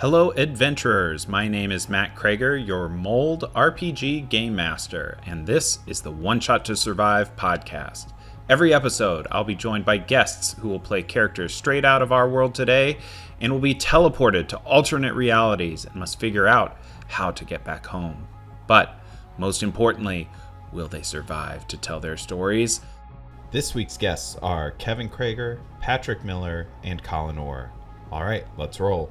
Hello, adventurers! My name is Matt Kroeger, your Mold RPG Game Master, and this is the One Shot to Survive podcast. Every episode, I'll be joined by guests who will play characters straight out of our world today and will be teleported to alternate realities and must figure out how to get back home. But, most importantly, will they survive to tell their stories? This week's guests are Kevin Kroeger, Patrick Miller, and Colin Orr. All right, let's roll.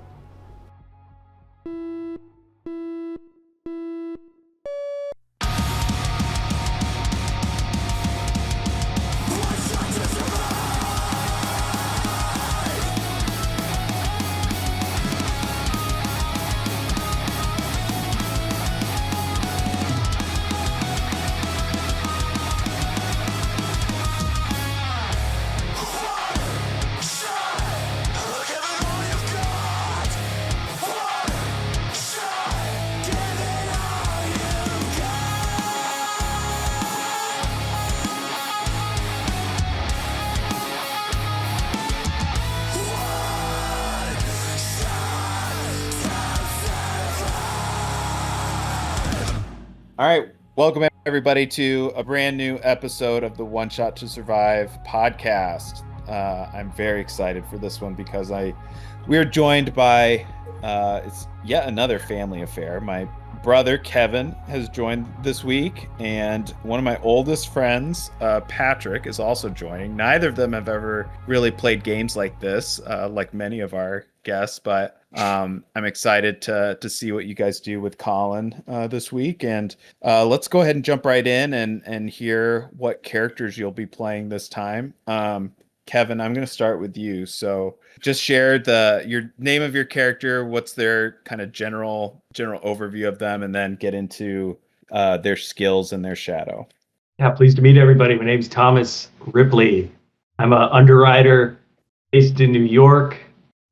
All right, welcome everybody to a brand new episode of the One Shot to Survive podcast. I'm very excited for this one because we're joined by it's yet another family affair. My brother Kevin has joined this week, and one of my oldest friends, Patrick, is also joining. Neither of them have ever really played games like this, like many of our guests, but I'm excited to see what you guys do with Colin this week. And let's go ahead and jump right in and hear what characters you'll be playing this time. Kevin, I'm going to start with you. So just share your name of your character, what's their kind of general overview of them, and then get into their skills and their shadow. Yeah, pleased to meet everybody. My name's Thomas Ripley. I'm an underwriter based in New York,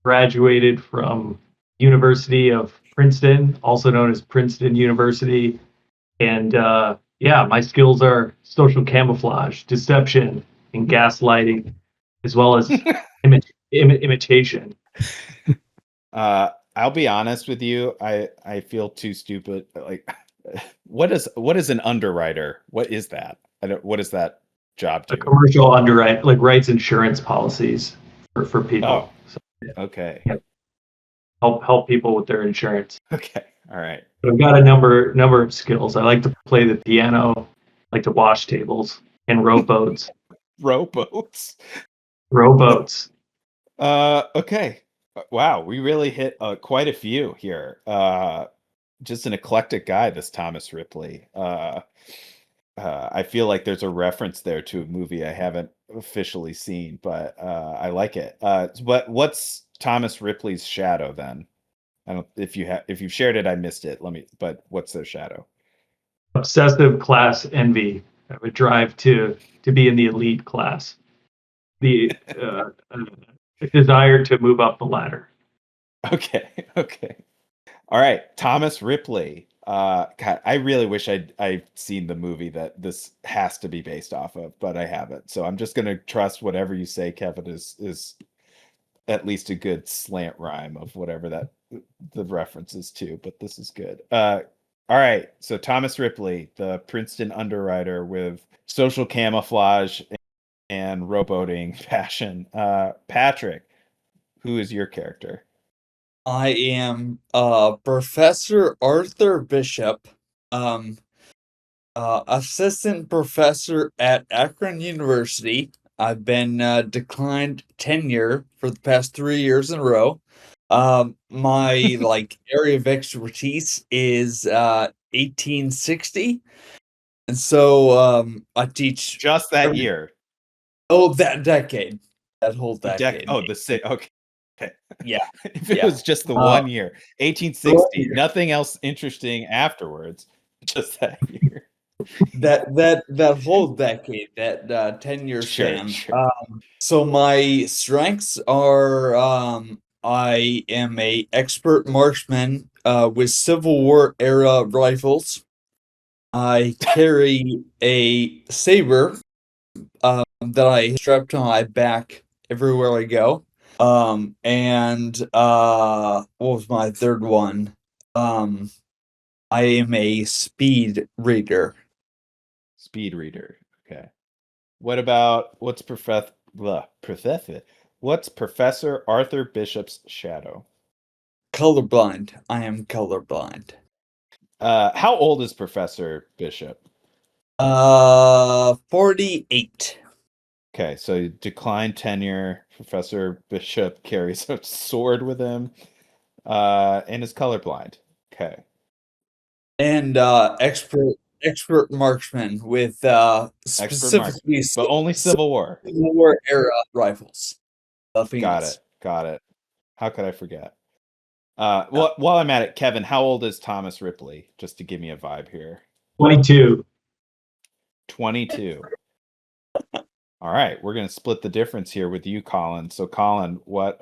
graduated from University of Princeton, also known as Princeton University. And my skills are social camouflage, deception, and gaslighting, as well as imitation. I'll be honest with you. I feel too stupid. Like, what is an underwriter? What is that? What does that job do? A commercial underwriter, like writes insurance policies for people. Oh, so, okay. Yeah. Help people with their insurance. Okay, all right. I've got a number of skills. I like to play the piano, I like to wash tables, and rowboats. Rowboats. Okay. Wow, we really hit quite a few here. Just an eclectic guy, this Thomas Ripley. I feel like there's a reference there to a movie I haven't officially seen, but I like it. But what's Thomas Ripley's shadow then? I don't. If you've shared it, I missed it. But what's their shadow? Obsessive class envy. I would drive to be in the elite class. The desire to move up the ladder. Okay. All right, Thomas Ripley. God, I really wish I've seen the movie that this has to be based off of, but I haven't. So I'm just gonna trust whatever you say, Kevin, is at least a good slant rhyme of whatever the reference is to. But this is good. All right, so Thomas Ripley, the Princeton underwriter with social camouflage and rowboating passion. Patrick, who is your character? I am Professor Arthur Bishop, assistant professor at Akron University. I've been declined tenure for the past 3 years in a row. My area of expertise is 1860, and so I teach Just that year. Oh, that decade, that whole decade. Okay. Yeah. If it was just the 1 year, 1860, nothing else interesting afterwards, just that year. That whole decade, that 10-year span. Sure. So my strengths are I am a expert marksman with Civil War era rifles. I carry a saber that I strap to my back everywhere I go. What was my third one? I am a speed reader. Speed reader. Okay. What's Professor Arthur Bishop's shadow? Colorblind. I am colorblind. How old is Professor Bishop? 48. Okay, so declined tenure. Professor Bishop carries a sword with him, and is colorblind. Okay. And expert marksman with Expert mark, specifically but only Civil War. Civil War era rifles. Got Phoenix. it. Got it. How could I forget? While I'm at it, Kevin, how old is Thomas Ripley? Just to give me a vibe here. 22. 22. All right, we're gonna split the difference here with you, Colin. So, Colin, what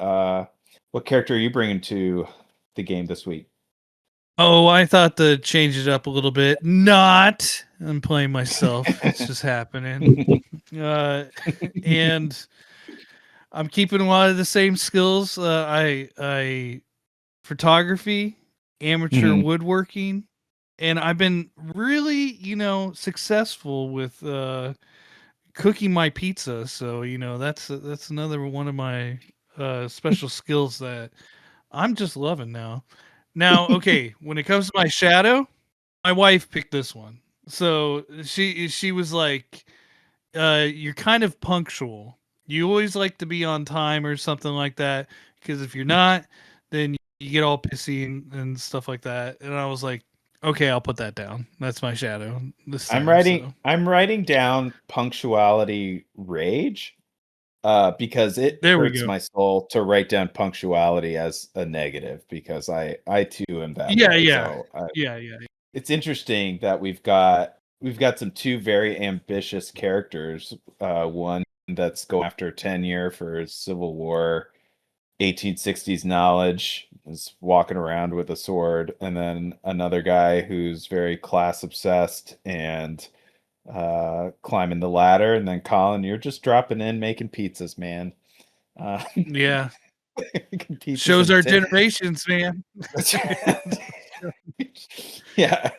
character are you bringing to the game this week? Oh, I thought to change it up a little bit. Not. I'm playing myself. It's just happening. And I'm keeping a lot of the same skills. I photography, amateur Mhm. woodworking, and I've been really, successful with cooking my pizza. So, that's another one of my special skills that I'm just loving now. Now, okay, when it comes to my shadow, my wife picked this one. So she was like, you're kind of punctual. You always like to be on time or something like that. Because if you're not, then you get all pissy and stuff like that. And I was like, okay, I'll put that down. That's my shadow this time. So I'm writing down punctuality rage, because it there we hurts go. my soul to write down punctuality as a negative because I too am that Yeah, way. yeah, So yeah. it's interesting that we've got two very ambitious characters. One that's going after tenure for Civil War 1860s knowledge, is walking around with a sword, and then another guy who's very class obsessed and climbing the ladder. And then Colin, you're just dropping in making pizzas, man. Yeah. Making pizzas Shows and our generations, man. That's right. Yeah.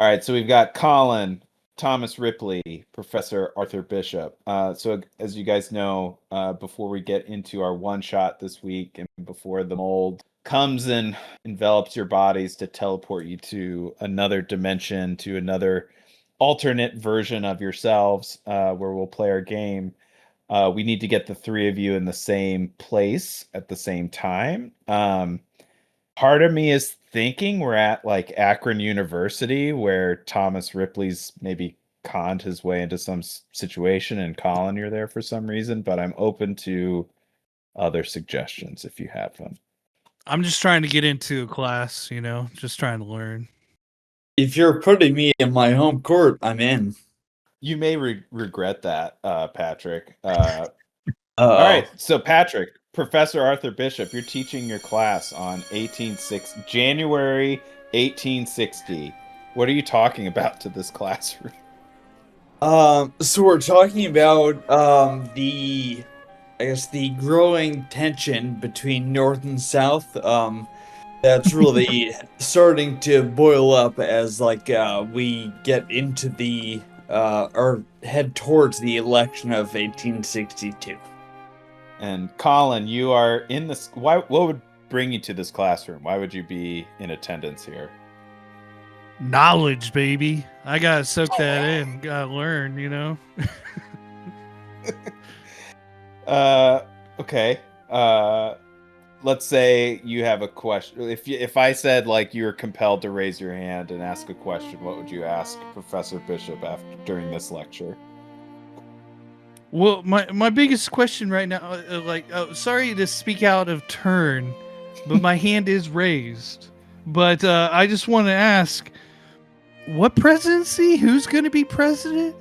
All right, so we've got Colin, Thomas Ripley, Professor Arthur Bishop. So as you guys know, before we get into our one shot this week and before the mold comes and envelops your bodies to teleport you to another dimension, to another alternate version of yourselves, where we'll play our game, we need to get the three of you in the same place at the same time. Part of me is thinking we're at like Akron University where Thomas Ripley's maybe conned his way into some situation, and Colin, you're there for some reason, but I'm open to other suggestions if you have them. I'm just trying to get into a class, just trying to learn. If you're putting me in my home court, I'm in. You may regret that, Patrick. All Uh-oh. right, so Patrick, Professor Arthur Bishop, you're teaching your class on January 1860. What are you talking about to this classroom? So we're talking about the growing tension between North and South. That's really starting to boil up as we get into the or head towards the election of 1862. And Colin, you are in this. What would bring you to this classroom? Why would you be in attendance here? Knowledge, baby. I gotta soak that in. Gotta learn. Okay. Let's say you have a question. If I said like you were compelled to raise your hand and ask a question, what would you ask Professor Bishop during this lecture? Well, my biggest question right now, sorry to speak out of turn, but my hand is raised. But I just want to ask, what presidency? Who's going to be president?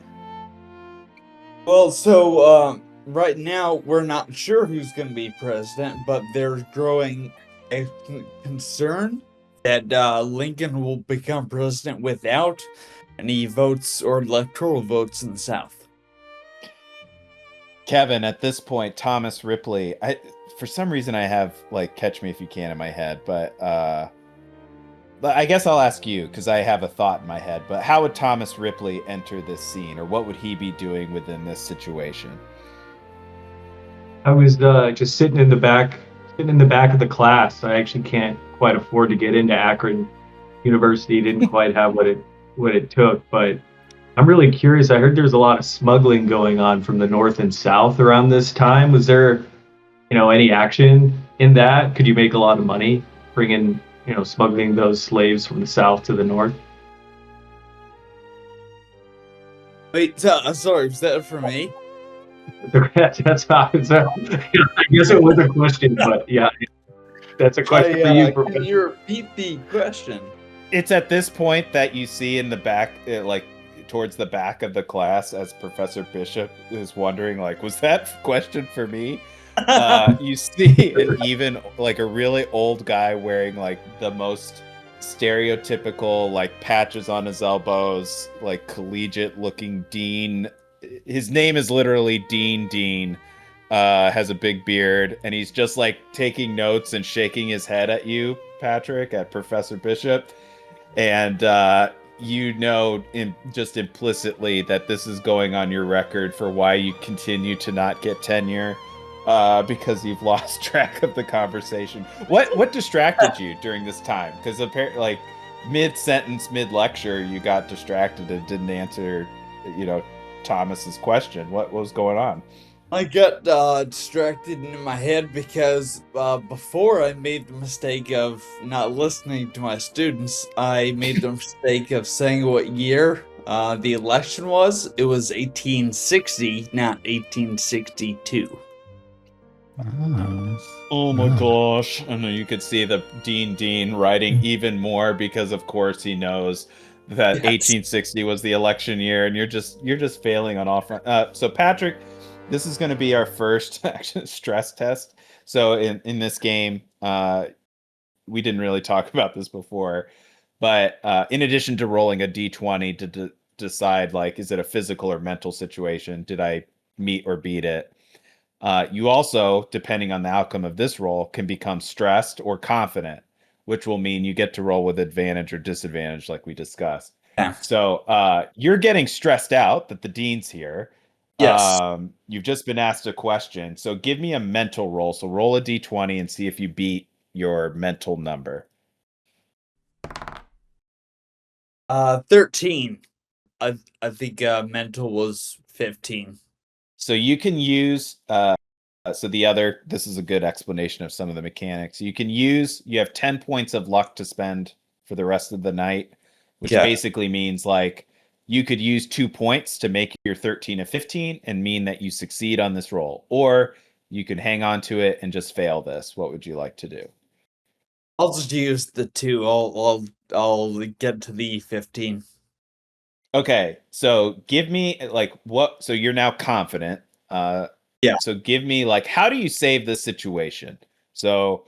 Well, so right now we're not sure who's going to be president, but there's growing a concern that Lincoln will become president without any votes or electoral votes in the South. Kevin, at this point, Thomas Ripley, for some reason I have like Catch Me If You Can in my head, but I guess I'll ask you because I have a thought in my head. But how would Thomas Ripley enter this scene, or what would he be doing within this situation? I was just sitting in the back of the class. I actually can't quite afford to get into Akron University. Didn't quite have what it took, but I'm really curious. I heard there's a lot of smuggling going on from the north and south around this time. Was there, any action in that? Could you make a lot of money bringing, smuggling those slaves from the south to the north? Wait, sorry, was that for me? That's how I guess it was a question, but yeah, that's a question for you. Can you repeat the question? It's at this point that you see in the back, like towards the back of the class, as Professor Bishop is wondering, like, was that question for me? You see like a really old guy wearing like the most stereotypical like patches on his elbows, like collegiate looking dean. His name is literally Dean. Has a big beard, and he's just like taking notes and shaking his head at you, Patrick, at Professor Bishop. And just implicitly that this is going on your record for why you continue to not get tenure, because you've lost track of the conversation. What distracted you during this time? Because apparently, like mid-sentence, mid-lecture, you got distracted and didn't answer, Thomas's question. What was going on? I got distracted in my head because before I made the mistake of not listening to my students, I made the mistake of saying what year the election was. It was 1860, not 1862. Oh my gosh. And you could see the Dean writing even more because of course he knows that 1860 was the election year, and you're just failing on all front. So Patrick, this is going to be our first stress test. So in this game, we didn't really talk about this before, but in addition to rolling a d20 to decide, like, is it a physical or mental situation? Did I meet or beat it? You also, depending on the outcome of this roll, can become stressed or confident, which will mean you get to roll with advantage or disadvantage, like we discussed. Yeah. So you're getting stressed out that the dean's here. Yes. You've just been asked a question. So give me a mental roll. So roll a d20 and see if you beat your mental number. 13. I think mental was 15. So you can use this is a good explanation of some of the mechanics. You have 10 points of luck to spend for the rest of the night, which basically means like you could use 2 points to make your 13 a 15 and mean that you succeed on this roll, or you can hang on to it and just fail this. What would you like to do? I'll just use the 2. I'll get to the 15. Okay, so give me like what? So you're now confident. Yeah. So give me like, how do you save this situation? So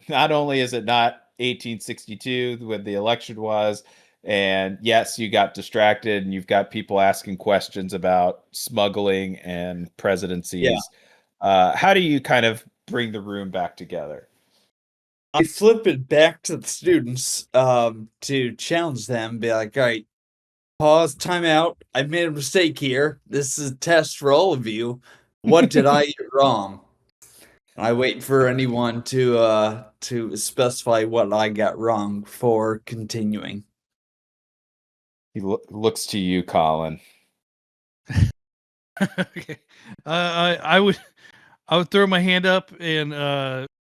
not only is it not 1862 when the election was, and yes, you got distracted and you've got people asking questions about smuggling and presidencies. How do you kind of bring the room back together? I flip it back to the students to challenge them, be like, all right, pause, time out. I made a mistake here. This is a test for all of you. What did I get wrong? I wait for anyone to specify what I got wrong before continuing. He looks to you, Colin. Okay. I would throw my hand up, and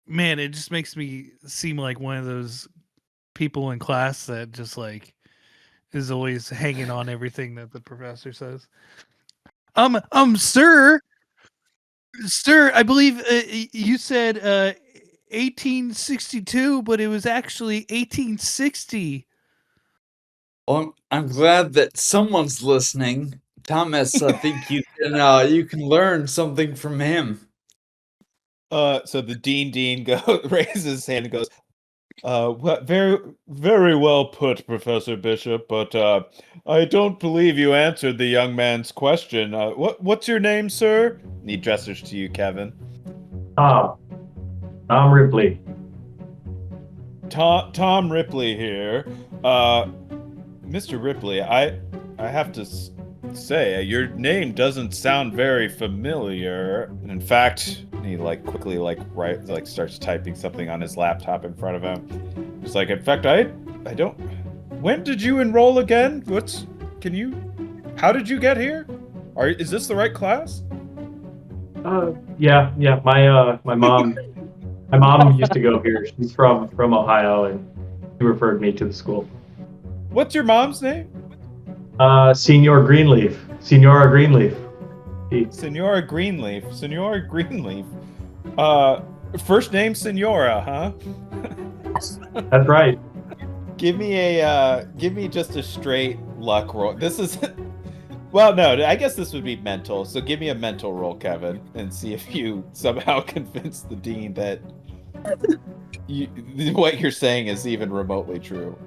man, it just makes me seem like one of those people in class that just like is always hanging on everything that the professor says. Sir, I believe you said 1862, but it was actually 1860. Well, I'm glad that someone's listening. Thomas, I think you can learn something from him. So the dean raises his hand and goes, Very, very well put, Professor Bishop, but I don't believe you answered the young man's question. What's your name, sir? And he gestures to you, Kevin. Tom. Tom Ripley. Tom Ripley here. Mr. Ripley, I have to say your name doesn't sound very familiar. In fact, he quickly starts typing something on his laptop in front of him. He's like, in fact, I don't. When did you enroll again? How did you get here? Is this the right class? Yeah. My mom used to go here. She's from Ohio, and she referred me to the school. What's your mom's name? Senora Greenleaf. Senora Greenleaf. Senora Greenleaf. Senora Greenleaf. First name Senora, huh? That's right. Give me just a straight luck roll. This is well, no, I guess this would be mental. So give me a mental roll, Kevin, and see if you somehow convince the dean that what you're saying is even remotely true.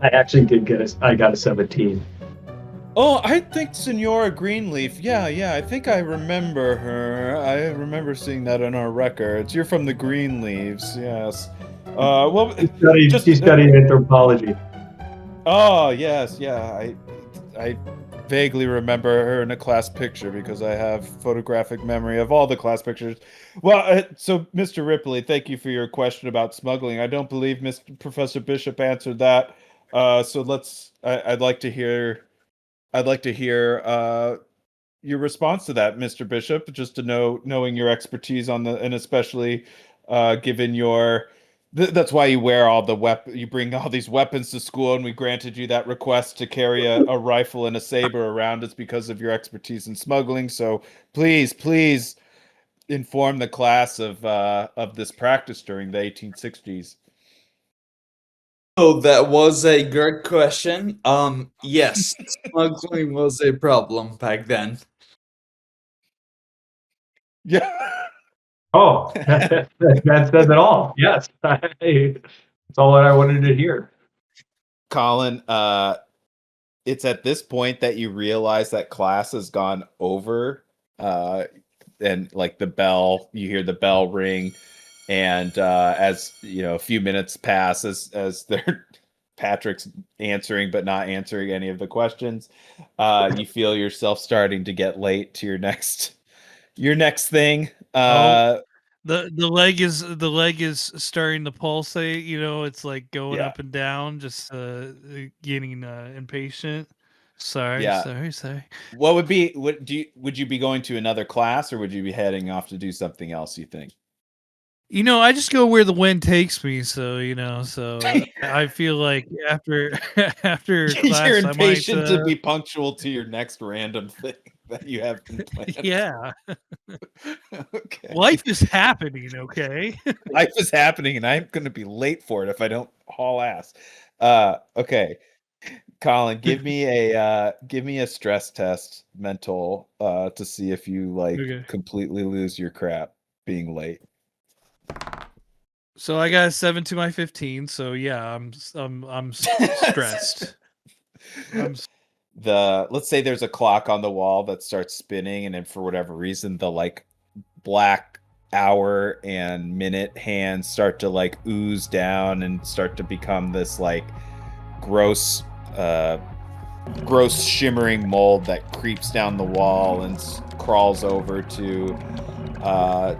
I actually did I got a 17. Oh, I think Senora Greenleaf. Yeah, I think I remember her. I remember seeing that in our records. You're from the Greenleaves, yes. Well, She studied anthropology. Oh, yes, yeah. I vaguely remember her in a class picture because I have photographic memory of all the class pictures. Well, so Mr. Ripley, thank you for your question about smuggling. I don't believe Professor Bishop answered that. So I'd like to hear your response to that, Mr. Bishop, just to knowing your expertise and especially given that's why you wear you bring all these weapons to school, and we granted you that request to carry a rifle and a saber around. It's because of your expertise in smuggling. So please inform the class of this practice during the 1860s. Oh, that was a great question. Yes, smuggling was a problem back then. Yeah. Oh, that says it all. Yes. That's all that I wanted to hear. Colin, it's at this point that you realize that class has gone over, and you hear the bell ring, and as you know, a few minutes pass as Patrick's answering but not answering any of the questions. You feel yourself starting to get late to your next thing. The leg is starting to pulsate. It's like going Yeah. up and down, just getting impatient. Sorry. What would you be going to another class, or would you be heading off to do something else, you think? I just go where the wind takes me. So I feel like after class, You're I might. impatient to be punctual to your next random thing that you have planned. Yeah. Okay. Life is happening. Okay. Life is happening, and I'm going to be late for it if I don't haul ass. Okay. Colin, give me a stress test mental to see if you Okay. completely lose your crap being late. So I got a 7 to my 15. So yeah, I'm stressed. Let's say there's a clock on the wall that starts spinning, and then for whatever reason the black hour and minute hands start to ooze down and start to become this gross shimmering mold that creeps down the wall and crawls over to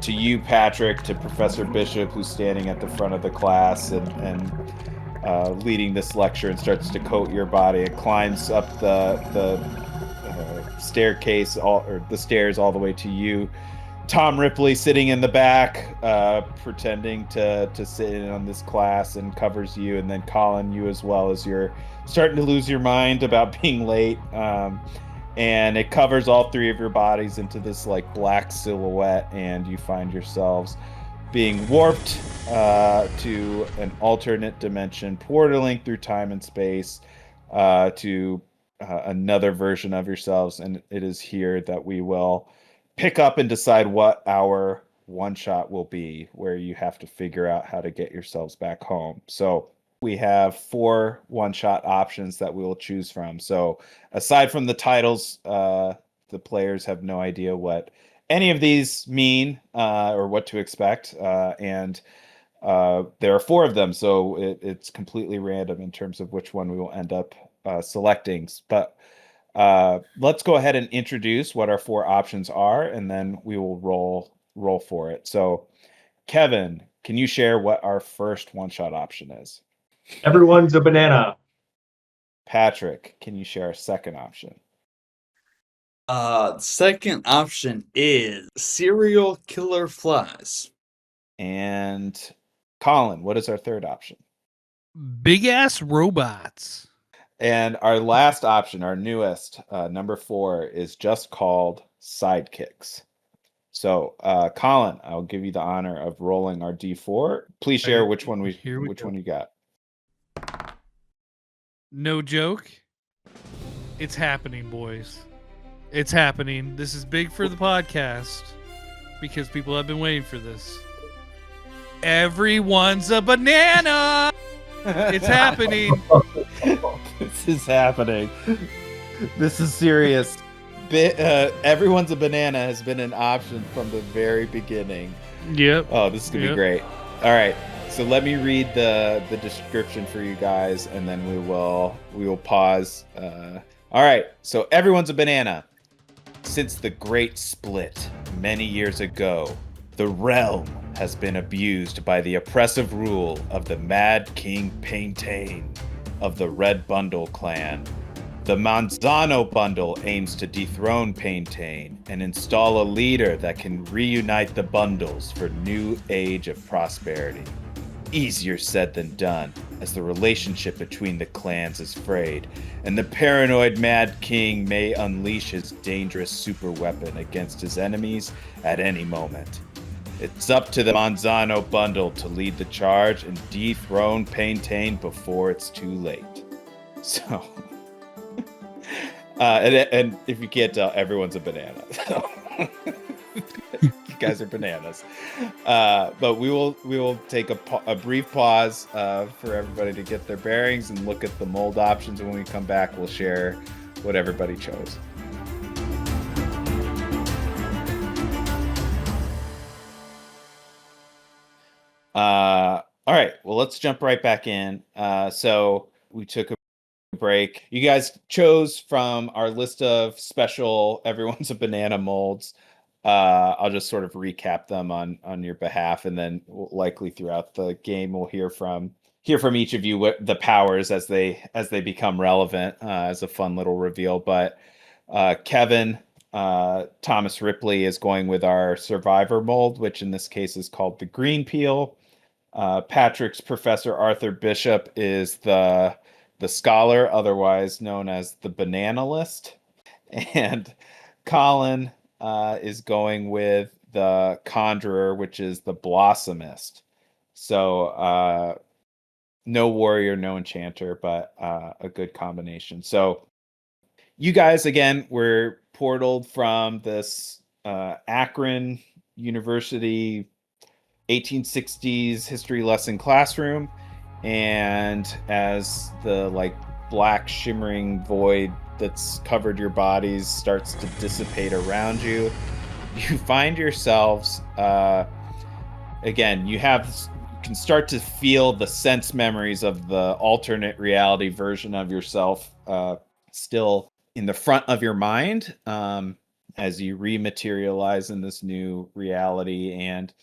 you, Patrick, to Professor Bishop, who's standing at the front of the class and leading this lecture, and starts to coat your body. It climbs up the staircase, or the stairs, all the way to you. Tom Ripley sitting in the back, pretending to sit in on this class, and covers you. And then Colin, you as well, as you're starting to lose your mind about being late. And it covers all three of your bodies into this black silhouette, and you find yourselves being warped to an alternate dimension, portaling through time and space to another version of yourselves. And it is here that we will pick up and decide what our one shot will be, where you have to figure out how to get yourselves back home. So we have 4 one-shot options that we will choose from. So aside from the titles, the players have no idea what any of these mean or what to expect. And there are 4 of them, so it's completely random in terms of which one we will end up selecting. But let's go ahead and introduce what our 4 options are, and then we will roll for it. So, Kevin, can you share what our first one-shot option is? Everyone's a banana. Patrick, can you share our second option? Second option is serial killer flies. And Colin, what is our third option? Big ass robots. And our last option, our newest, number 4, is just called sidekicks. So, Colin, I'll give you the honor of rolling our D4. Please share which one one you got. No joke. It's happening, boys. It's happening. This is big for the podcast because people have been waiting for this. Everyone's a banana. It's happening. This is happening. This is serious. Everyone's a banana has been an option from the very beginning. Yep. Oh, this is gonna be great. All right, so let me read the description for you guys, and then we will pause. All right, so everyone's a banana. Since the Great Split many years ago, the realm has been abused by the oppressive rule of the Mad King Paintain of the Red Bundle clan. The Manzano Bundle aims to dethrone Paintain and install a leader that can reunite the bundles for new age of prosperity. Easier said than done, as the relationship between the clans is frayed, and the paranoid Mad King may unleash his dangerous super weapon against his enemies at any moment. It's up to the Manzano Bundle to lead the charge and dethrone Paintain before it's too late. So, and if you can't tell, everyone's a banana. So. You guys are bananas. But we will take a brief pause for everybody to get their bearings and look at the mold options. And when we come back, we'll share what everybody chose. All right. Well, let's jump right back in. So we took a break. You guys chose from our list of special Everyone's a Banana molds. I'll just sort of recap them on your behalf, and then likely throughout the game we'll hear from each of you what the powers as they become relevant as a fun little reveal. But Kevin, Thomas Ripley is going with our survivor mold, which in this case is called the green peel. Patrick's Professor Arthur Bishop is the scholar, otherwise known as the banana list, and Colin is going with the conjurer, which is the blossomist. So no warrior, no enchanter, but a good combination. So you guys, again, were portaled from this Akron University 1860s history lesson classroom, and as the black shimmering void that's covered your bodies starts to dissipate around you, you find yourselves again, you can start to feel the sense memories of the alternate reality version of yourself still in the front of your mind as you rematerialize in this new reality. And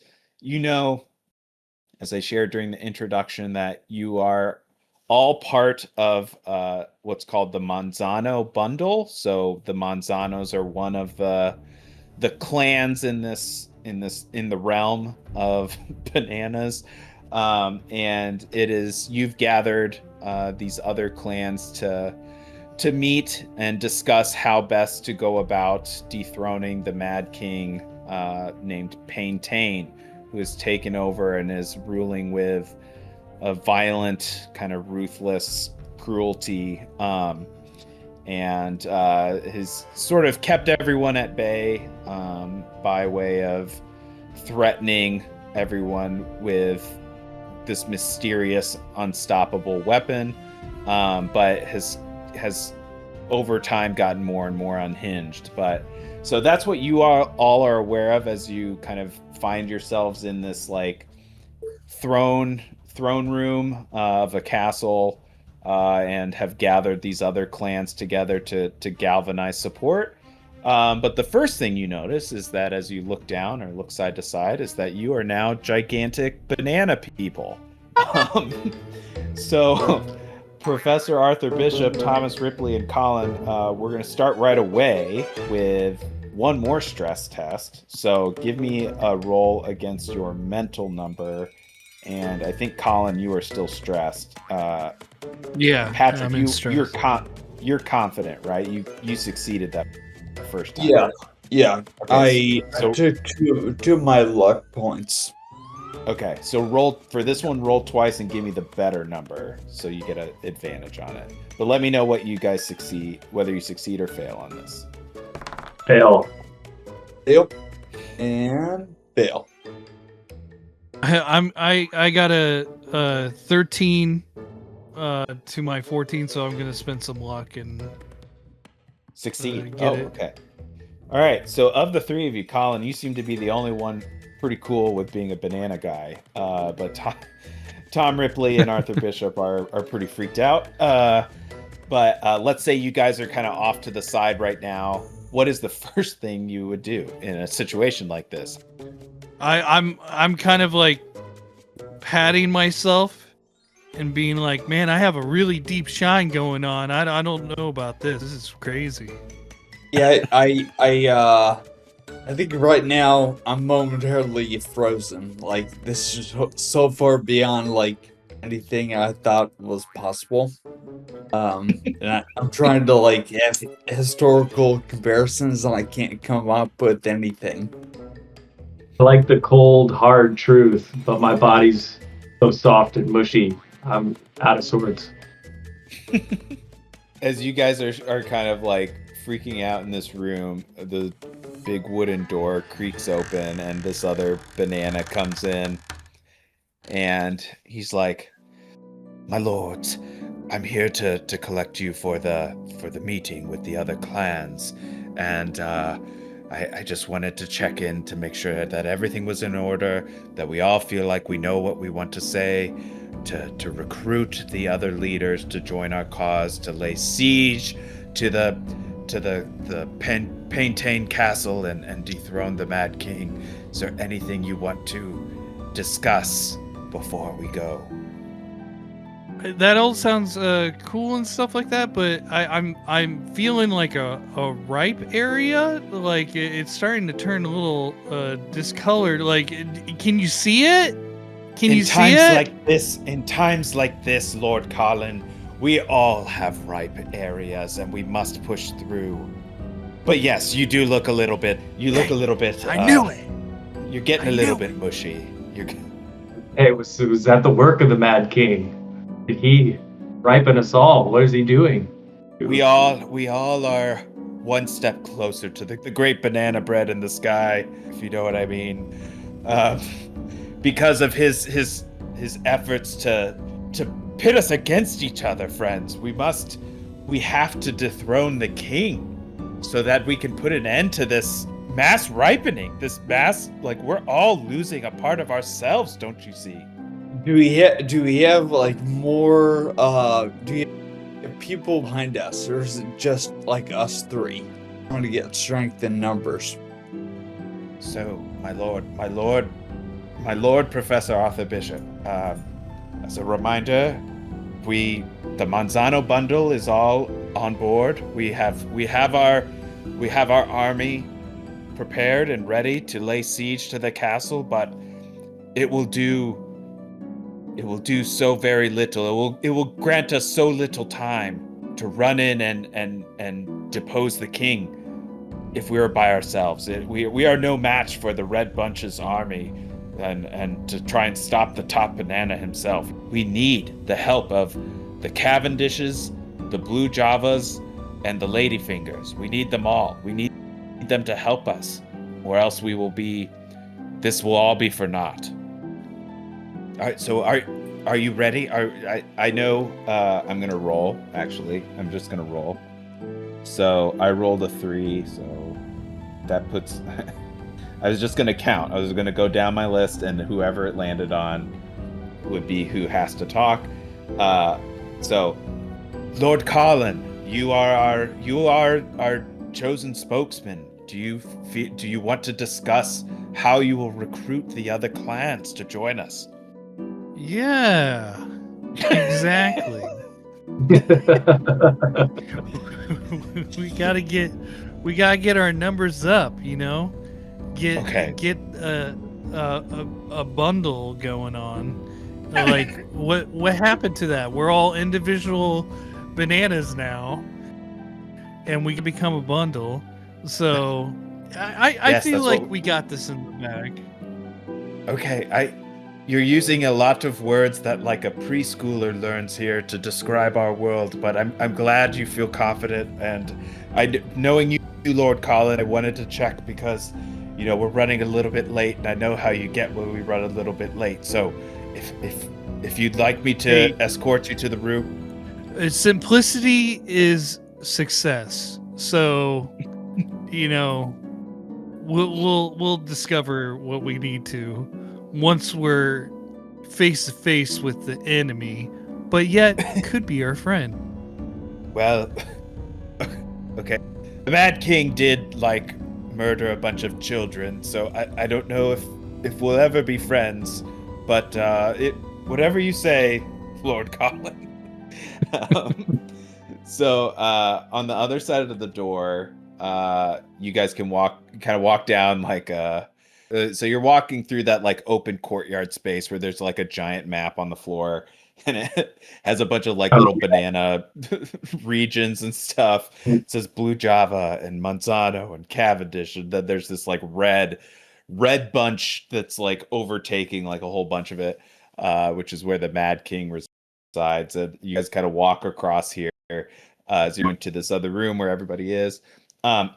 as I shared during the introduction, that you are all part of what's called the Manzano Bundle. So the Manzanos are one of the clans in the realm of bananas, and you've gathered these other clans to meet and discuss how best to go about dethroning the Mad King named Paintain, who has taken over and is ruling with a violent, kind of ruthless cruelty, and has sort of kept everyone at bay by way of threatening everyone with this mysterious, unstoppable weapon, but has over time gotten more and more unhinged. But so that's what you all are aware of as you kind of find yourselves in this like throne room of a castle, and have gathered these other clans together to galvanize support. But the first thing you notice is that as you look down or look side to side, is that you are now gigantic banana people. So Professor Arthur Bishop, Thomas Ripley, and Colin, we're going to start right away with one more stress test. So give me a roll against your mental number. And I think, Colin, you are still stressed. Yeah, Patrick, I'm in stress. you're confident, right? You succeeded that first time. Yeah. Okay, I took two of my luck points. Okay, so roll for this one. Roll twice and give me the better number, so you get an advantage on it. But let me know what you guys succeed, whether you succeed or fail on this. Fail. And fail. I got a 13 to my 14, so I'm gonna spend some luck and Succeed. get it. Okay. All right. So of the three of you, Colin, you seem to be the only one pretty cool with being a banana guy. But Tom Ripley and Arthur Bishop are pretty freaked out. But let's say you guys are kind of off to the side right now. What is the first thing you would do in a situation like this? I'm kind of like patting myself and being like, man, I have a really deep shine going on. I don't know about this. This is crazy. Yeah, I think right now I'm momentarily frozen. Like, this is so far beyond like anything I thought was possible. And I'm trying to like have historical comparisons, and I can't come up with anything. I like the cold, hard truth, but my body's so soft and mushy. I'm out of sorts. As you guys are kind of like freaking out in this room, the big wooden door creaks open and this other banana comes in, and he's like, "My lords, I'm here to collect you for the meeting with the other clans, and I just wanted to check in to make sure that everything was in order, that we all feel like we know what we want to say, to recruit the other leaders to join our cause, to lay siege to the Paintain Castle and dethrone the Mad King. Is there anything you want to discuss before we go?" That all sounds cool and stuff like that, but I'm feeling like a ripe area. Like it's starting to turn a little discolored. Like, can you see it? Can you see it? In times like this, Lord Colin, we all have ripe areas and we must push through. But yes, you do look a little bit. You look a little bit. I knew it. You're getting a little bit mushy. Hey, was that the work of the Mad King? Did he ripen us all? What is he doing? We all are one step closer to the great banana bread in the sky, if you know what I mean. Because of his efforts to pit us against each other, friends. We have to dethrone the king so that we can put an end to this mass ripening. This mass, like, we're all losing a part of ourselves, don't you see? Do we have like more? Do you have people behind us, or is it just like us three? Trying to get strength in numbers. So, my lord, Professor Arthur Bishop. As a reminder, the Manzano bundle is all on board. We have our army prepared and ready to lay siege to the castle, but it will do so very little. It will grant us so little time to run in and depose the king if we were by ourselves. We are no match for the Red Bunch's army and to try and stop the top banana himself. We need the help of the Cavendishes, the Blue Javas, and the Ladyfingers. We need them all. We need them to help us, or else we will be this will all be for naught. All right, so are you ready? I know I'm gonna roll. Actually, I'm just gonna roll. So I rolled a 3, so that puts. I was just gonna count. I was gonna go down my list, and whoever it landed on would be who has to talk. So, Lord Colin, you are our chosen spokesman. Do you want to discuss how you will recruit the other clans to join us? Yeah, exactly. we gotta get our numbers up. Okay. Get a bundle going on. Like what happened to that? We're all individual bananas now, and we can become a bundle. So I Yes, feel that's like what- we got this in the bag. Okay, you're using a lot of words that like a preschooler learns here to describe our world, but I'm glad you feel confident, and knowing you, Lord Colin, I wanted to check because we're running a little bit late, and I know how you get when we run a little bit late. So if you'd like me to escort you to the room. Simplicity is success. So, we'll discover what we need to once we're face to face with the enemy, but yet could be our friend. Well, okay. The Mad King did murder a bunch of children, so I don't know if we'll ever be friends, but whatever you say, Lord Colin. So on the other side of the door, you guys can walk down so you're walking through that open courtyard space where there's a giant map on the floor, and it has a bunch of little banana regions and stuff. It says Blue Java and Monsanto and Cavendish, and then there's this red bunch that's overtaking a whole bunch of it, which is where the Mad King resides. And you guys kind of walk across here as you went to this other room where everybody is.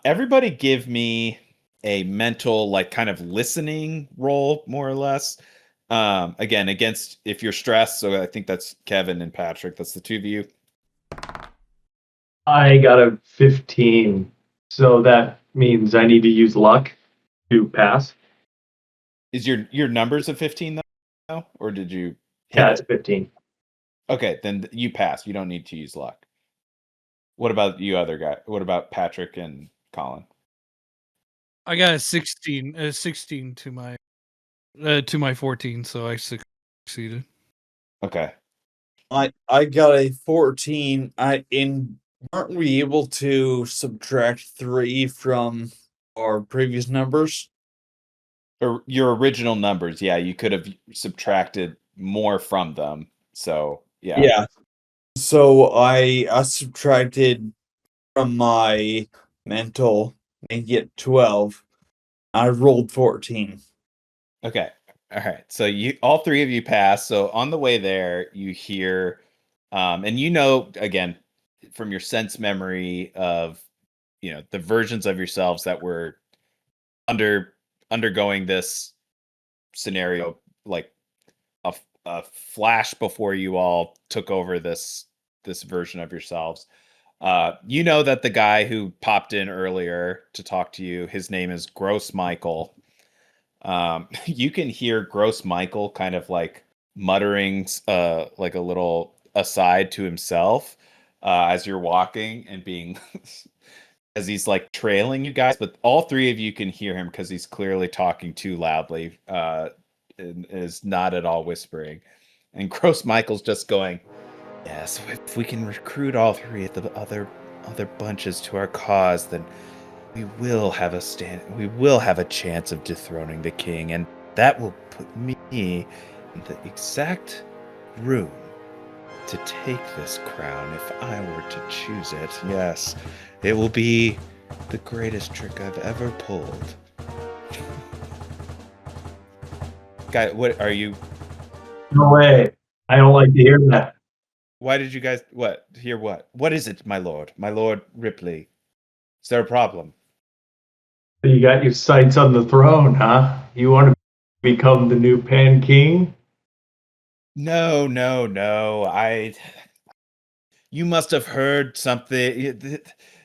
Everybody give me a mental kind of listening roll, more or less. Again, against if you're stressed. So I think that's Kevin and Patrick. That's the two of you. I got a 15, so that means I need to use luck to pass. Is your numbers of 15 though, or did you? Yeah, it's 15. Okay, then you pass. You don't need to use luck. What about you, other guy? What about Patrick and Colin? I got a 16 to my 14, so I succeeded. Okay. I got a 14. Aren't we able to subtract 3 from our previous numbers? Or your original numbers, yeah, you could have subtracted more from them. So yeah. Yeah. So I subtracted from my mental and get 12. I rolled 14. Okay. All right. So all three of you pass. So on the way there, you hear, and again, from your sense memory of, the versions of yourselves that were undergoing this scenario, like a flash before you all took over this version of yourselves. You know that the guy who popped in earlier to talk to you, his name is Gross Michael. You can hear Gross Michael kind of muttering a little aside to himself as you're walking and being as he's trailing you guys, but all three of you can hear him because he's clearly talking too loudly and is not at all whispering. And Gross Michael's just going, "Yes, if we can recruit all three of the other bunches to our cause, then we will have a chance of dethroning the king, and that will put me in the exact room to take this crown if I were to choose it. Yes, it will be the greatest trick I've ever pulled." Guy, what are you? No way. I don't like to hear that. Why did you guys hear what? What is it, my lord? My lord Ripley? Is there a problem? You got your sights on the throne, huh? You want to Become the new Pan King? No. You must have heard something.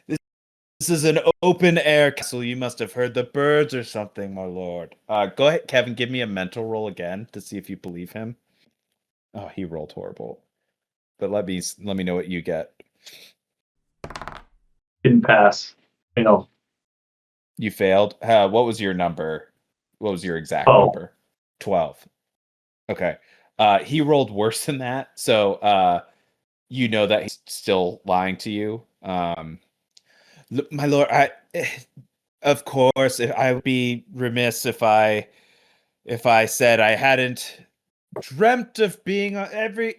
This is an open air castle. You must have heard the birds or something, my lord. Go ahead, Kevin. Give me a mental roll again to see if you believe him. Oh, he rolled horrible. But let me know what you get. Didn't pass. Fail. You failed. What was your number? What was your exact 12. number? 12. Okay. He rolled worse than that. So you know that he's still lying to you. My lord, of course, I would be remiss if I said I hadn't dreamt of being every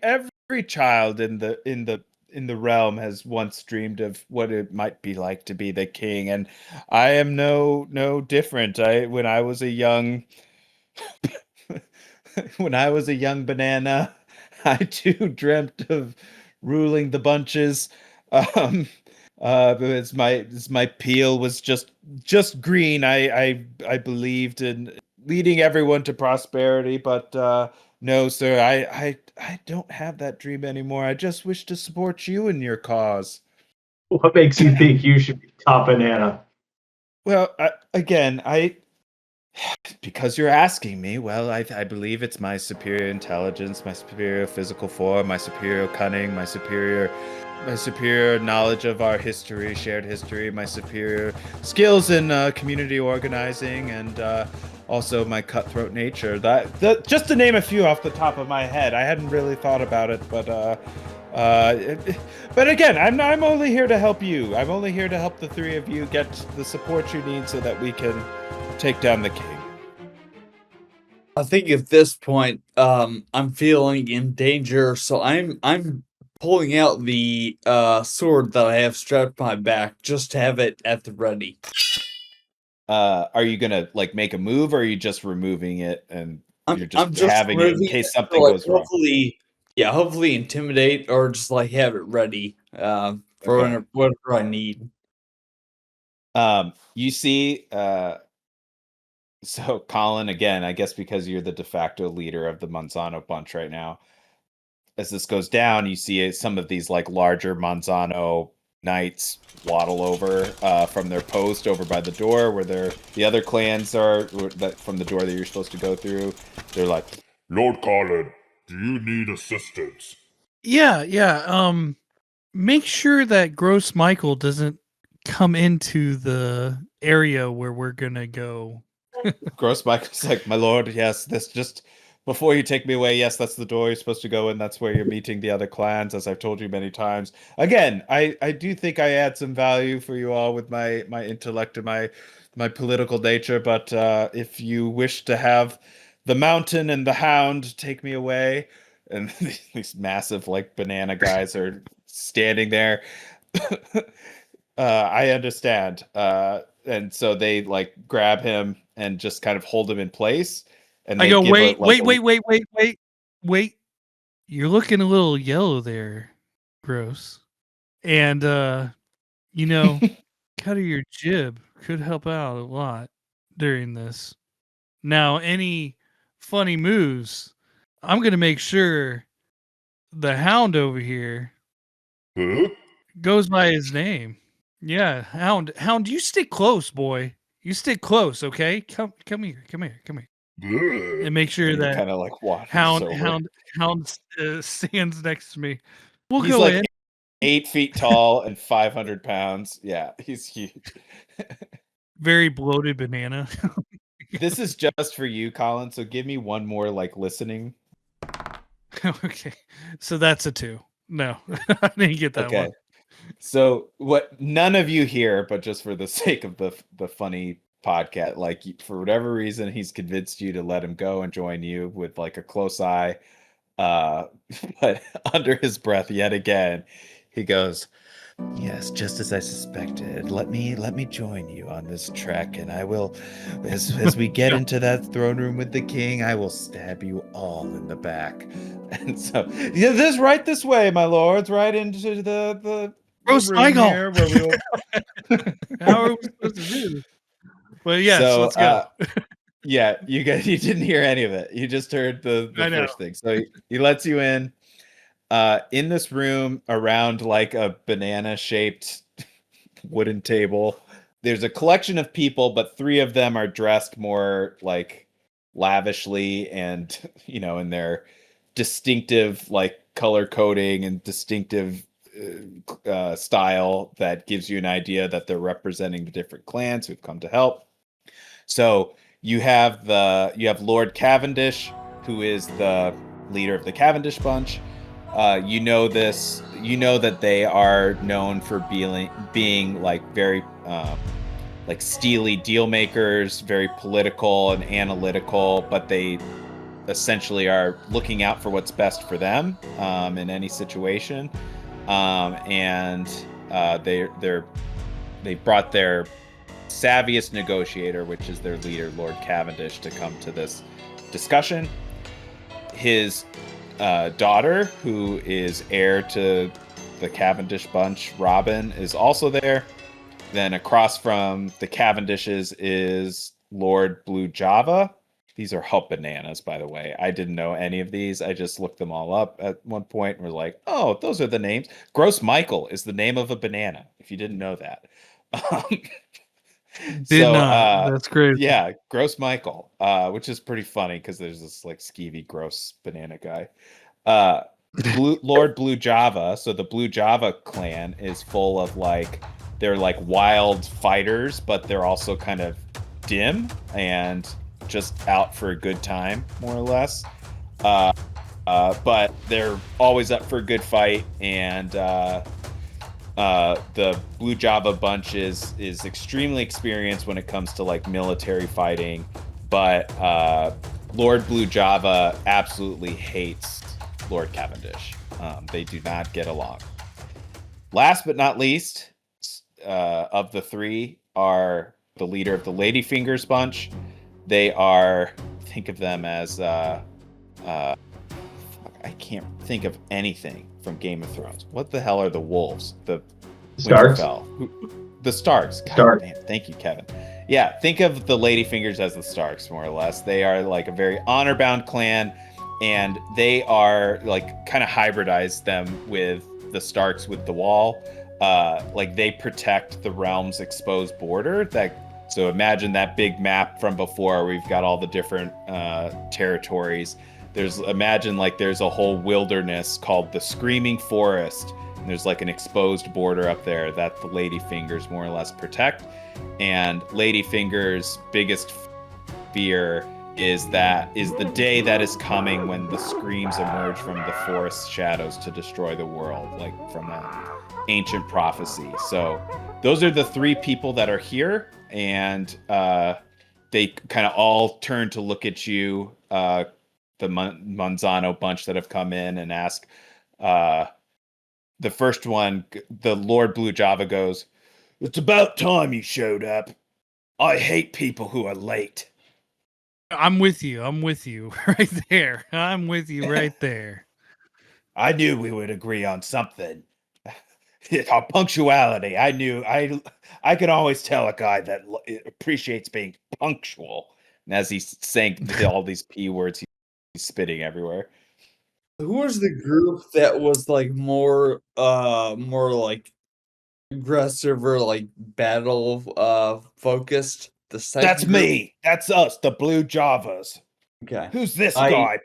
child in the realm has once dreamed of what it might be like to be the king, and I am no different. When I was a young when I was a young banana, I too dreamt of ruling the bunches. Um, as my peel was just green, I believed in leading everyone to prosperity, but no, sir, I don't have that dream anymore. I just wish to support you in your cause. What makes you think you should be top banana? Well, because you're asking me, well, I believe it's my superior intelligence, my superior physical form, my superior cunning, my superior knowledge of our history, shared history, my superior skills in community organizing, and also my cutthroat nature. That just to name a few off the top of my head. I hadn't really thought about it, but again, I'm only here to help you. I'm only here to help the three of you get the support you need so that we can take down the king. I think at this point, I'm feeling in danger, so I'm pulling out the sword that I have strapped to my back just to have it at the ready. Are you gonna like make a move, or are you just removing it and you're just I'm just having it in removing case it something to, like, goes wrong? hopefully intimidate or just like have it ready for Okay. whatever I need. You see, so Colin, again, I guess because you're the de facto leader of the Monsanto bunch right now, as this goes down, you see some of these like larger Monsanto knights waddle over from their post over by the door where the other clans are, that from the door that you're supposed to go through. They're like, Lord Colin, do you need assistance? Yeah. Make sure that Gross Michael doesn't come into the area where we're gonna go. Gross Michael's like, my lord, yes, this just before you take me away, yes, that's the door you're supposed to go in. That's where you're meeting the other clans, as I've told you many times. Again, I do think I add some value for you all with my intellect and my political nature, but if you wish to have the mountain and the hound take me away, and these massive like banana guys are standing there. I understand. And so they like grab him and just kind of hold him in place. And I they go, give wait. You're looking a little yellow there, Gross. And cut of your jib could help out a lot during this. Now, any funny moves, I'm gonna make sure the hound over here Huh? goes by his name. Yeah, hound, you stick close, boy. You stick close, okay? Come here. Bleh. And make sure and he that kind of like wanders hound over. stands next to me. We'll He's go like in. 8 feet tall and 500 pounds. Yeah, he's huge. Very bloated banana. This is just for you, Colin. So give me one more like listening. Okay, so that's a 2. No, I didn't get that Okay. one. So what none of you hear, but just for the sake of the funny podcast, like for whatever reason, he's convinced you to let him go and join you with like a close eye. But under his breath, yet again, he goes, "Yes, just as I suspected. Let me join you on this trek, and I will, as we get into that throne room with the king, I will stab you all in the back." And so, yeah, right this way, my lords, right into the Gross room Michael. here where we'll. How are we supposed to do this? Well, yes, So, let's go. Yeah, you didn't hear any of it. You just heard the I know. first thing. So he lets you in this room around like a banana shaped wooden table. There's a collection of people, but three of them are dressed more like lavishly and, in their distinctive like color coding and distinctive style that gives you an idea that they're representing the different clans who've come to help. So you have Lord Cavendish, who is the leader of the Cavendish bunch. You know this. You know that they are known for being like very like steely deal makers, very political and analytical, but they essentially are looking out for what's best for them in any situation. And they brought their savviest negotiator, which is their leader, Lord Cavendish, to come to this discussion. His daughter, who is heir to the Cavendish bunch, Robin, is also there. Then across from the Cavendishes is Lord Blue Java. These are Hup Bananas, by the way. I didn't know any of these. I just looked them all up at one point and was like, oh, those are the names. Gross Michael is the name of a banana, if you didn't know that. Did not. That's great. Yeah, Gross Michael, which is pretty funny because there's this like skeevy, gross banana guy. Lord Blue Java. So the Blue Java clan is full of like they're like wild fighters, but they're also kind of dim and just out for a good time, more or less. But they're always up for a good fight, and the Blue Java bunch is extremely experienced when it comes to like military fighting, but Lord Blue Java absolutely hates Lord Cavendish. They do not get along. Last but not least, of the three are the leader of the Ladyfingers bunch. They are, think of them as I can't think of anything from Game of Thrones. What the hell are the wolves? The Starks. The Starks. God damn, thank you, Kevin. Yeah, think of the Ladyfingers as the Starks, more or less. They are like a very honor-bound clan, and they are like kind of hybridize them with the Starks with the Wall. Like they protect the realm's exposed border. So imagine that big map from before. We've got all the different territories. Imagine like there's a whole wilderness called the Screaming Forest. And there's like an exposed border up there that the Ladyfingers more or less protect. And Ladyfingers' biggest fear is the day that is coming when the screams emerge from the forest shadows to destroy the world, like from an ancient prophecy. So those are the three people that are here, and they kind of all turn to look at you, the Manzano bunch that have come in, and ask. The first one, the Lord Blue Java goes, "It's about time you showed up. I hate people who are late." I'm with you. I'm with you right there. I'm with you right there. I knew we would agree on something. Our punctuality. I can always tell a guy that appreciates being punctual. And as he's saying all these P words, he's spitting everywhere. Who was the group that was like more like aggressive or like battle focused? The second That's group? me. That's us, the Blue Javas. Okay. Who's this I- guy?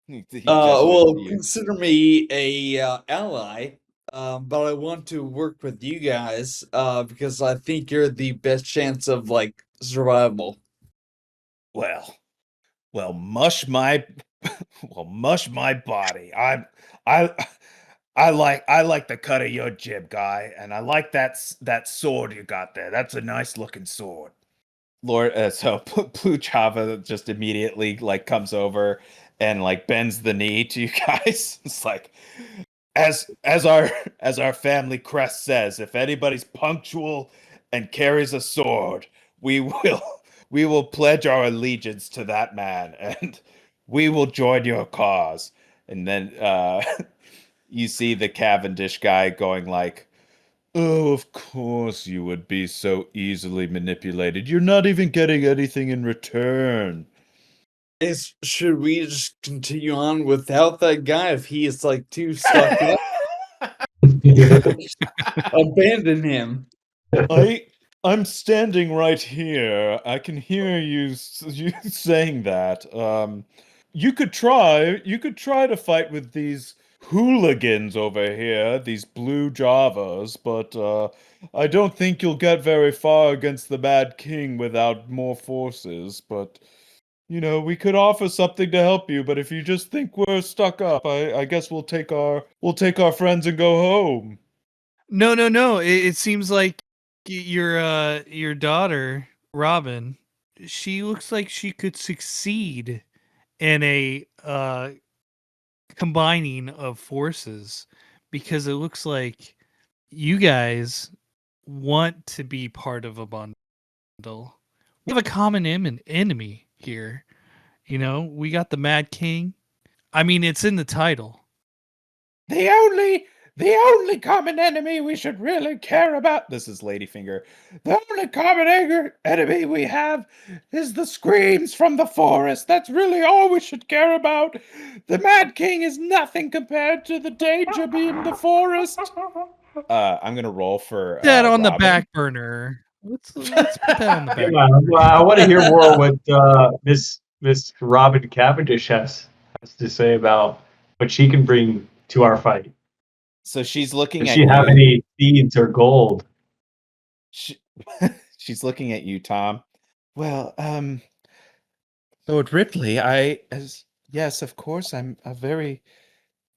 He just well, looks at you. consider me a ally, but I want to work with you guys because I think you're the best chance of like survival. Well, mush my body. I I like the cut of your jib, guy, and I like that sword you got there. That's a nice looking sword. Lord, so Blue Java just immediately like comes over and like bends the knee to you guys. It's like as our family crest says, if anybody's punctual and carries a sword, we will pledge our allegiance to that man, and we will join your cause. And then you see the Cavendish guy going like, Oh, of course you would be so easily manipulated. You're not even getting anything in return. Should we just continue on without that guy if he is like too stuck up? Abandon him. I'm standing right here. I can hear you saying that. You could try. You could try to fight with these hooligans over here, these blue Javas, but I don't think you'll get very far against the Mad King without more forces. But we could offer something to help you. But if you just think we're stuck up, I guess we'll take our friends and go home. No. It seems like your daughter, Robin, she looks like she could succeed in a combining of forces because it looks like you guys want to be part of a bundle. We have a common enemy here. We got the Mad King. I mean, it's in the title. The only common enemy we should really care about. This is Ladyfinger. The only common enemy we have is the screams from the forest. That's really all we should care about. The Mad King is nothing compared to the danger being the forest. I'm gonna roll for That on the Robin. back burner. Let's put that on the back. Yeah, well, I want to hear more what Miss Robin Cavendish has to say about what she can bring to our fight. So she's looking Does at she have you. any seeds or gold? She's looking at you, Tom. Well, Lord Ripley, yes, of course, I'm very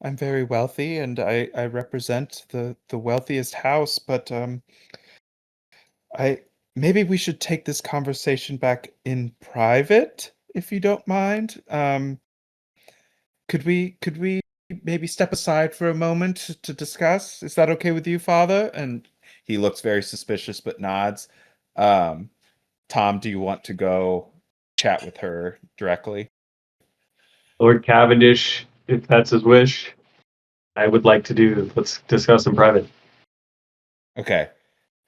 wealthy, and I represent the wealthiest house, but I maybe we should take this conversation back in private, if you don't mind. Could we maybe step aside for a moment to discuss? Is that okay with you, Father? And he looks very suspicious but nods. Tom, do you want to go chat with her directly? Lord Cavendish, if that's his wish, I would like to do. Let's discuss in private. Okay.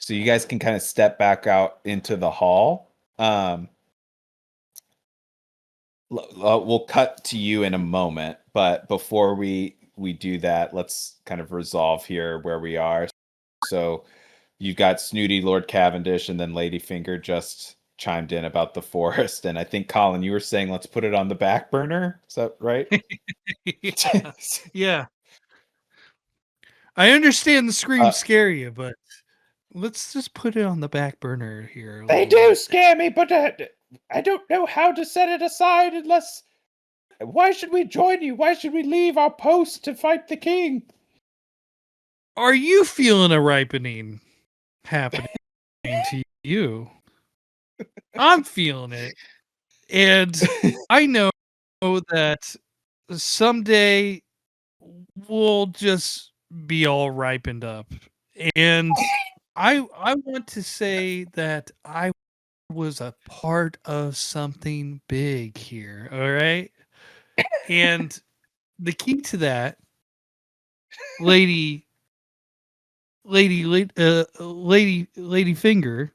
So you guys can kind of step back out into the hall. We'll cut to you in a moment, but before we do that, let's kind of resolve here where we are. So you've got Snooty, Lord Cavendish, and then Ladyfinger just chimed in about the forest. And I think, Colin, you were saying let's put it on the back burner. Is that right? Yeah. I understand the screams scare you, but let's just put it on the back burner here. They do scare me, but I don't know how to set it aside unless. Why should we join you? Why should we leave our post to fight the king? Are you feeling a ripening happening to you? I'm feeling it. And I know that someday we'll just be all ripened up. And I want to say that I was a part of something big here, all right? And the key to that, lady finger,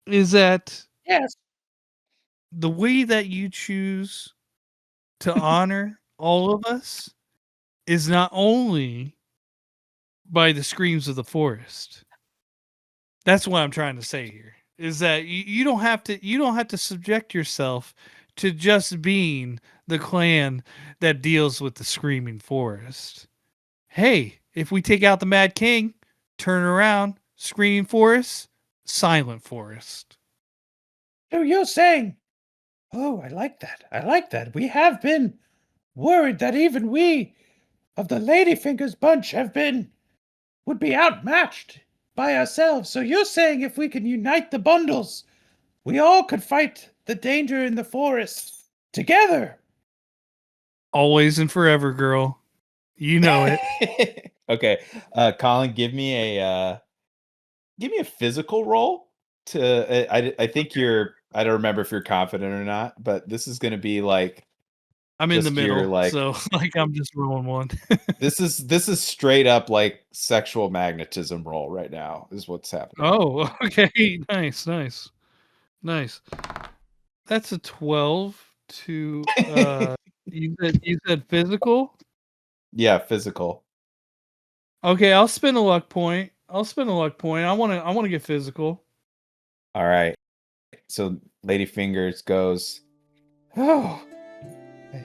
is that Yes. the way that you choose to honor all of us is not only by the screams of the forest. That's what I'm trying to say here. Is that you don't have to subject yourself to just being the clan that deals with the screaming forest. Hey, if we take out the Mad King, turn around, screaming forest, silent forest. So you're saying, oh, I like that. I like that. We have been worried that even we of the Ladyfingers bunch would be outmatched by ourselves. So you're saying if we can unite the bundles, we all could fight the danger in the forest together. Always and forever, girl. You know it. Okay. Colin, give me a physical roll to I think you're I don't remember if you're confident or not, but this is going to be like I'm in the Just your, middle, like- so like I'm just rolling one. This is straight up like sexual magnetism roll right now. Is what's happening. Oh, okay. Nice. That's a 12 to you said physical? Yeah, physical. Okay, I'll spend a luck point. I want to get physical. All right. So Lady Fingers goes, "Oh,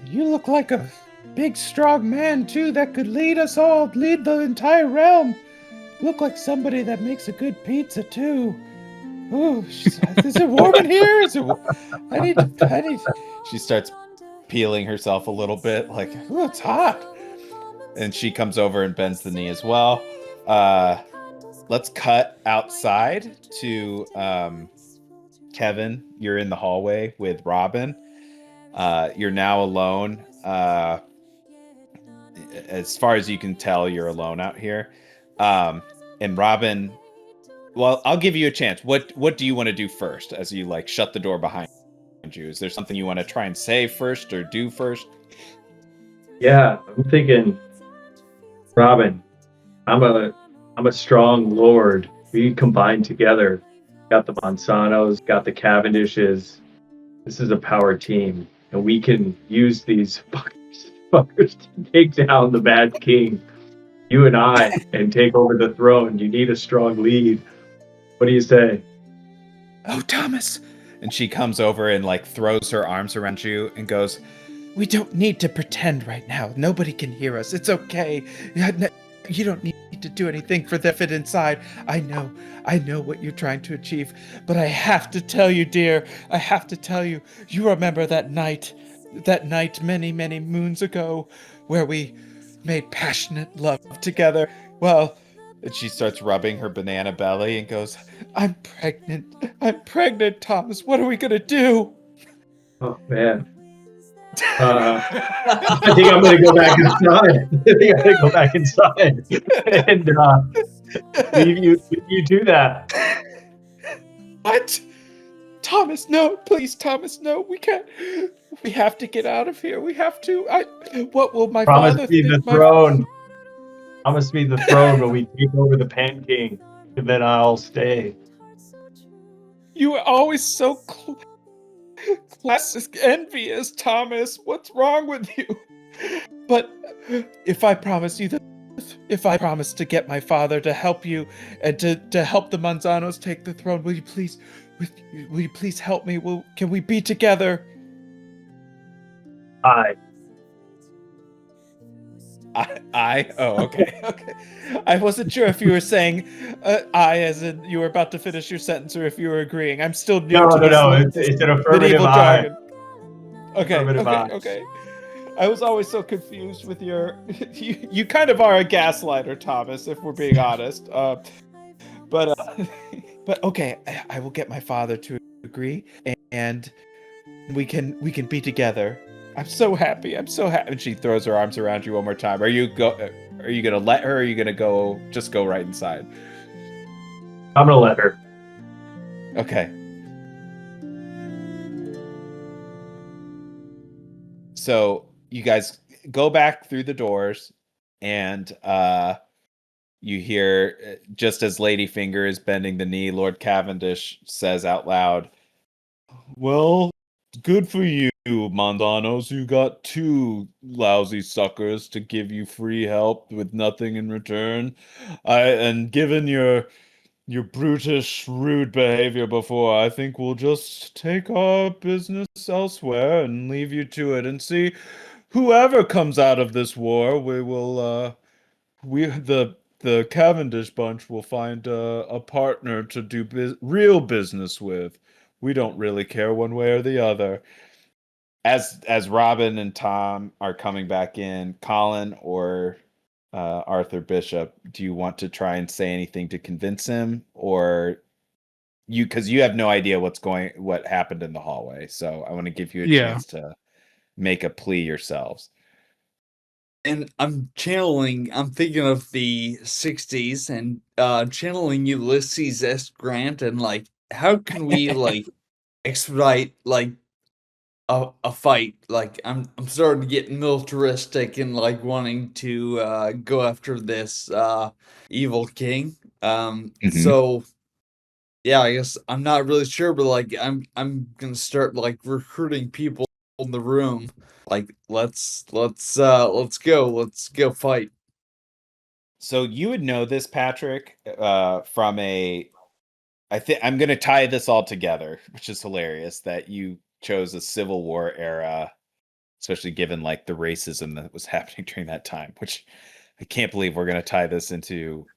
you look like a big, strong man, too, that could lead us all, lead the entire realm. Look like somebody that makes a good pizza, too. Oh, is it warm in here? I need. She starts peeling herself a little bit, like, oh, it's hot. And she comes over and bends the knee as well. Let's cut outside to Kevin. You're in the hallway with Robin. You're now alone. As far as you can tell, you're alone out here. And Robin, well, I'll give you a chance. What do you want to do first as you like shut the door behind you? Is there something you want to try and say first or do first? Yeah, I'm thinking, Robin, I'm a strong lord. We combine together. Got the Monsanos, got the Cavendishes. This is a power team, and we can use these fuckers to take down the Mad King. You and I, and take over the throne. You need a strong lead. What do you say? Oh, Thomas. And she comes over and like throws her arms around you and goes, "We don't need to pretend right now. Nobody can hear us. It's okay. You don't need to do anything for the fit inside. I know what you're trying to achieve. But I have to tell you, dear, I have to tell you, you remember that night many, many moons ago where we made passionate love together. Well," and she starts rubbing her banana belly and goes, I'm pregnant, Thomas. What are we going to do?" Oh man. I think I'm gonna go back inside. And leave you do that. What? Thomas, no, please, Thomas, no, we can't. We have to get out of here. We have to. What will my Promise father me the think? throne. Promise me the throne when we take over the Pan King, and then I'll stay. You are always so classic envious, Thomas. What's wrong with you? But if I promise you if I promise to get my father to help you and to help the Manzanos take the throne, will you please help me? Can we be together? Oh, okay. I wasn't sure if you were saying I as in you were about to finish your sentence or if you were agreeing. I'm still new to this It's an affirmative medieval I. jargon. Okay. I was always so confused with your. You kind of are a gaslighter, Thomas, if we're being honest. But okay, I will get my father to agree, and we can be together. I'm so happy. And she throws her arms around you one more time. Are you gonna let her? Or are you gonna go right inside? I'm gonna let her. Okay. So you guys go back through the doors, and you hear, just as Ladyfinger is bending the knee, Lord Cavendish says out loud, "Well, good for you, Mondanos. You got two lousy suckers to give you free help with nothing in return. And given your brutish, rude behavior before, I think we'll just take our business elsewhere and leave you to it and see whoever comes out of this war. We will, the Cavendish bunch will find a partner to do real business with. We don't really care one way or the other." As Robin and Tom are coming back in, Colin or Arthur Bishop, do you want to try and say anything to convince him, or because you have no idea what happened in the hallway, so I want to give you a chance to make a plea yourselves. And I'm thinking of the 60s and channeling Ulysses S. Grant and like, how can we like expedite like a fight. Like I'm starting to get militaristic and like wanting to go after this evil king. So yeah, I guess I'm not really sure, but like I'm gonna start like recruiting people in the room. Like let's go fight. So you would know this, Patrick, from a. I think I'm going to tie this all together, which is hilarious that you chose a Civil War era, especially given like the racism that was happening during that time. Which I can't believe we're going to tie this into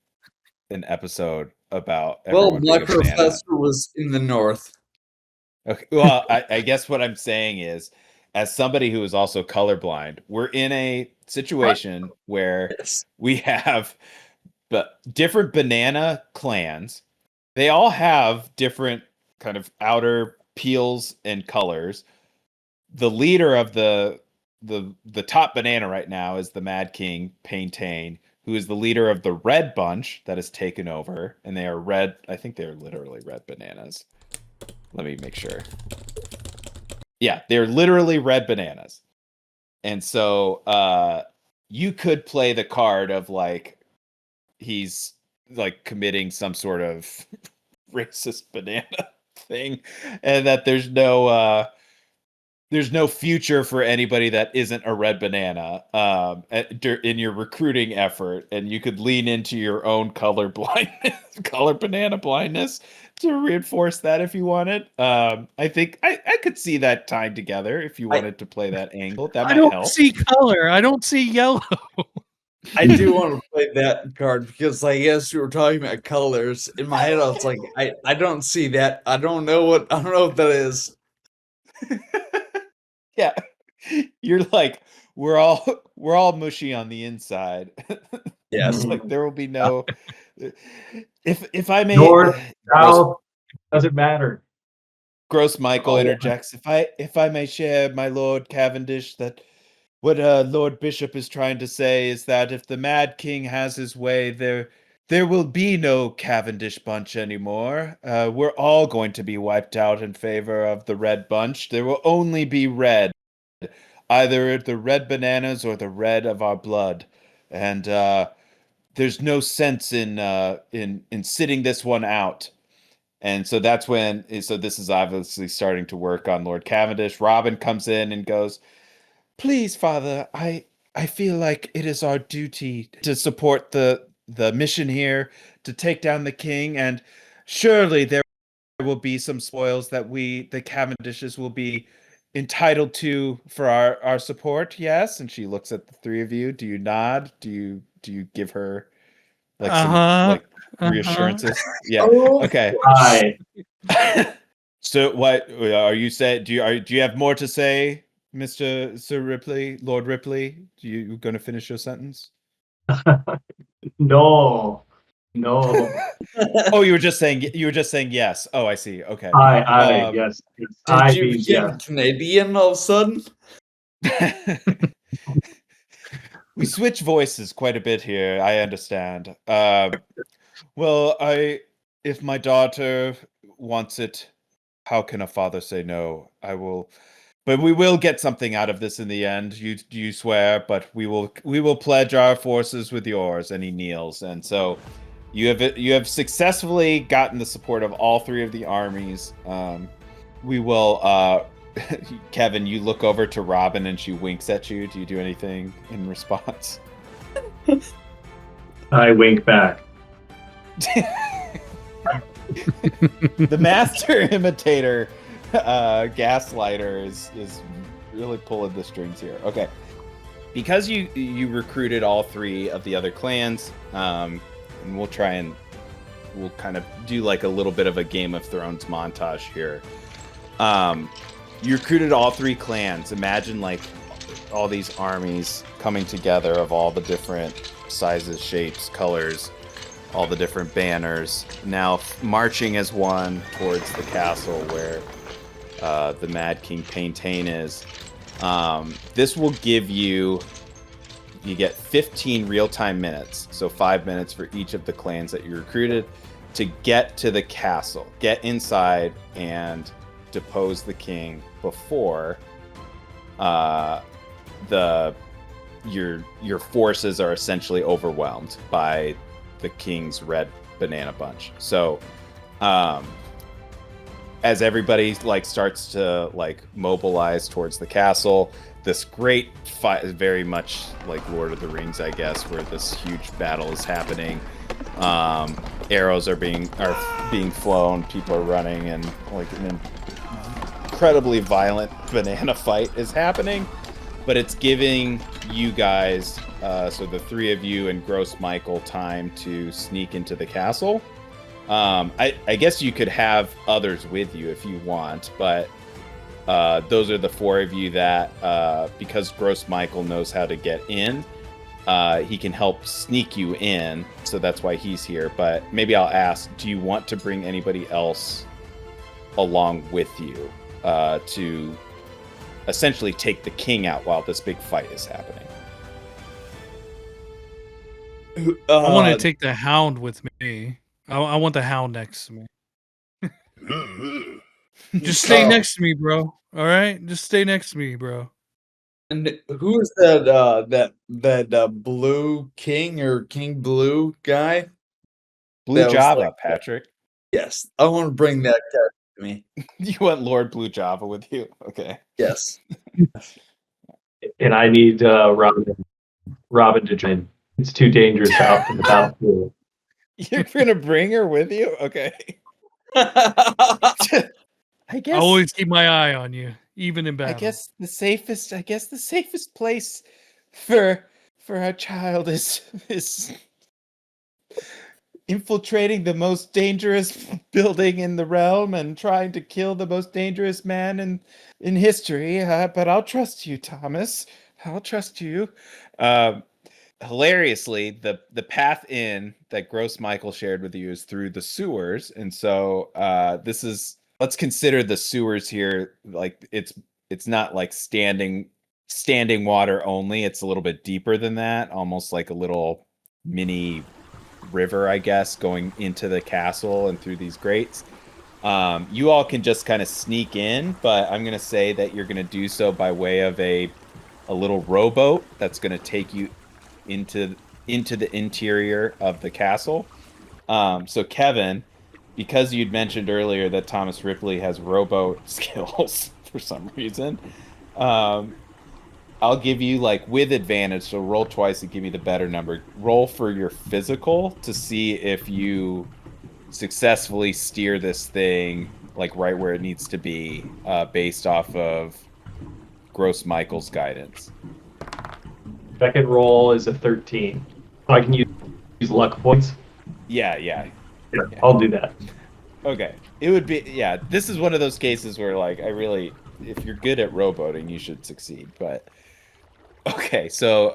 an episode about Well, everyone my being a banana. professor was in the north. Okay, well, I guess what I'm saying is, as somebody who is also colorblind, we're in a situation where Yes. we have but different banana clans. They all have different kind of outer peels and colors. The leader of the top banana right now is the Mad King Paintain, who is the leader of the red bunch that has taken over, and they are red. I think they are literally red bananas. Let me make sure. Yeah, they're literally red bananas. And so you could play the card of like he's like committing some sort of racist banana thing, and that there's no future for anybody that isn't a red banana in your recruiting effort, and you could lean into your own color blindness, color banana blindness to reinforce that if you wanted. I think I could see that tied together if you I wanted to play that angle. That I might don't help. see color. I don't see yellow. I do want to play that card because I guess we were talking about colors. In my head, I was like, I don't see that. I don't know what that is. Yeah. You're like, we're all mushy on the inside. Yes. Like there will be no if I may North, gross, south, doesn't matter. gross Michael Oh, interjects. If I may share, my Lord Cavendish, that what Lord Bishop is trying to say is that if the Mad King has his way, there will be no Cavendish bunch anymore. We're all going to be wiped out in favor of the red bunch. There will only be red, either the red bananas or the red of our blood, and there's no sense in sitting this one out. And so that's when. So this is obviously starting to work on Lord Cavendish. Robin comes in and goes, "Please, Father, I feel like it is our duty to support the mission here to take down the king, and surely there will be some spoils that the Cavendishes will be entitled to for our support." Yes, and she looks at the three of you. Do you nod? Do you give her like some Uh-huh. like reassurances? Yeah. Oh, Okay. hi. So what are you saying? Do you have more to say, Mr. Sir Ripley, Lord Ripley? You going to finish your sentence? No, no. Oh, you were just saying yes. Oh, I see. Okay. Yes. did I you means become yes. Canadian all of a sudden? We switch voices quite a bit here. I understand. Well, if my daughter wants it, how can a father say no? I will, but we will get something out of this in the end. You swear, but we will pledge our forces with yours. And he kneels, and so you have successfully gotten the support of all three of the armies. We will. Kevin, you look over to Robin and she winks at you. Do you do anything in response? I wink back. The master imitator gaslighter is really pulling the strings here. Okay, because you recruited all three of the other clans, and we'll kind of do like a little bit of a Game of Thrones montage here. You recruited all three clans. Imagine like all these armies coming together of all the different sizes, shapes, colors, all the different banners, now marching as one towards the castle where the Mad King Paintain is. This will give you get 15 real-time minutes, so 5 minutes for each of the clans that you recruited to get to the castle, get inside and depose the king before your forces are essentially overwhelmed by the king's red banana bunch. So as everybody like starts to like mobilize towards the castle, this great fight, very much like Lord of the Rings, I guess, where this huge battle is happening. Arrows are being flown, people are running, and like an incredibly violent banana fight is happening. But it's giving you guys, so the three of you and Gross Michael, time to sneak into the castle. I guess you could have others with you if you want, but those are the four of you that, because Gross Michael knows how to get in, he can help sneak you in, so that's why he's here. But maybe I'll ask, do you want to bring anybody else along with you to essentially take the king out while this big fight is happening? I want to take the hound with me. I want the hound next to me. Just stay next to me, bro. All right, just stay next to me, bro. And who is that blue king or King Blue guy? Blue That was Java, like- Patrick. Yes, I want to bring that character to me. You want Lord Blue Java with you? Okay. Yes. And I need Robin to join. It's too dangerous out in the battlefield. You're gonna bring her with you? Okay. I guess I always keep my eye on you, even in battle. I guess the safest place for a child is infiltrating the most dangerous building in the realm and trying to kill the most dangerous man in history. But I'll trust you, Thomas. I'll trust you. Hilariously, the path in that Gross Michael shared with you is through the sewers, and so let's consider the sewers here like it's not like standing water only. It's a little bit deeper than that, almost like a little mini river, I guess, going into the castle and through these grates. You all can just kind of sneak in, but I'm gonna say that you're gonna do so by way of a little rowboat that's gonna take you into the interior of the castle. So Kevin, because you'd mentioned earlier that Thomas Ripley has rowboat skills for some reason, I'll give you like with advantage, so roll twice to give me the better number. Roll for your physical to see if you successfully steer this thing like right where it needs to be, based off of Gross Michael's guidance. Second roll is a 13. So I can use luck points. Yeah. I'll do that. Okay. It would be, yeah, this is one of those cases where, like, if you're good at rowboating, you should succeed. But, okay, so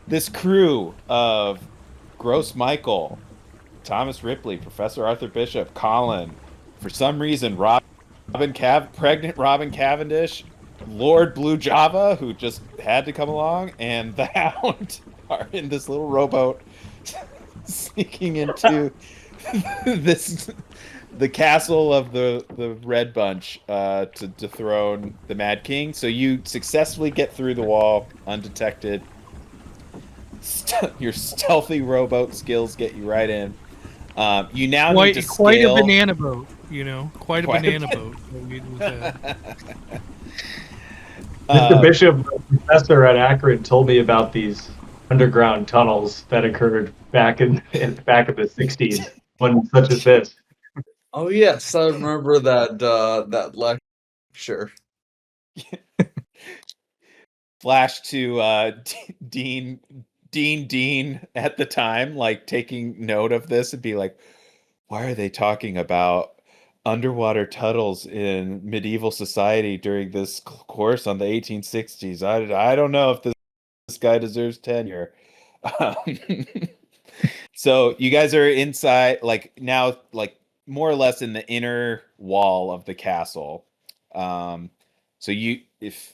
this crew of Gross Michael, Thomas Ripley, Professor Arthur Bishop, Colin, for some reason, pregnant Robin Cavendish, Lord Blue Java, who just had to come along, and the Hound are in this little rowboat sneaking into the castle of the Red Bunch to dethrone the Mad King. So you successfully get through the wall undetected. Your stealthy rowboat skills get you right in. You now need to scale. Quite a banana boat, quite a banana boat. Mr. Bishop, professor at Akron, told me about these underground tunnels that occurred back in the 60s, one such as this. Oh yes, I remember that lecture. Flash to Dean at the time, like taking note of this and be like, why are they talking about underwater tunnels in medieval society during this course on the 1860s? I don't know if this guy deserves tenure. So you guys are inside, like now, like more or less in the inner wall of the castle. So if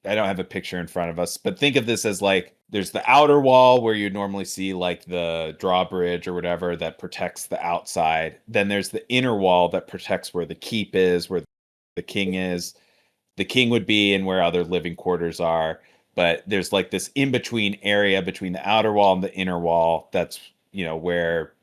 I don't have a picture in front of us, but think of this as like there's the outer wall where you normally see like the drawbridge or whatever that protects the outside. Then there's the inner wall that protects where the keep is, where the king is. the king would be and where other living quarters are. But there's like this in-between area between the outer wall and the inner wall. That's, where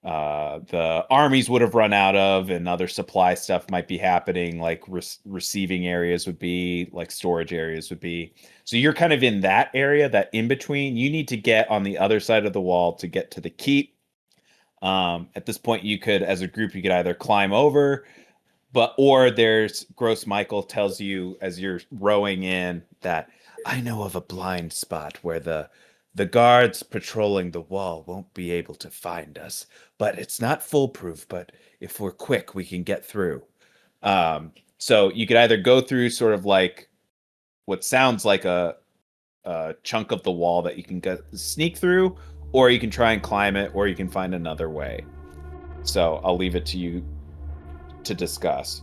the armies would have run out of, and other supply stuff might be happening, like receiving areas would be, like storage areas would be. So you're kind of in that area, that in between. You need to get on the other side of the wall to get to the keep. At this point, you could, as a group, you could either climb over, or there's Gross Michael tells you as you're rowing in that I know of a blind spot where the guards patrolling the wall won't be able to find us, but it's not foolproof. But if we're quick, we can get through. So you could either go through sort of like what sounds like a chunk of the wall that you can sneak through, or you can try and climb it, or you can find another way. So I'll leave it to you to discuss.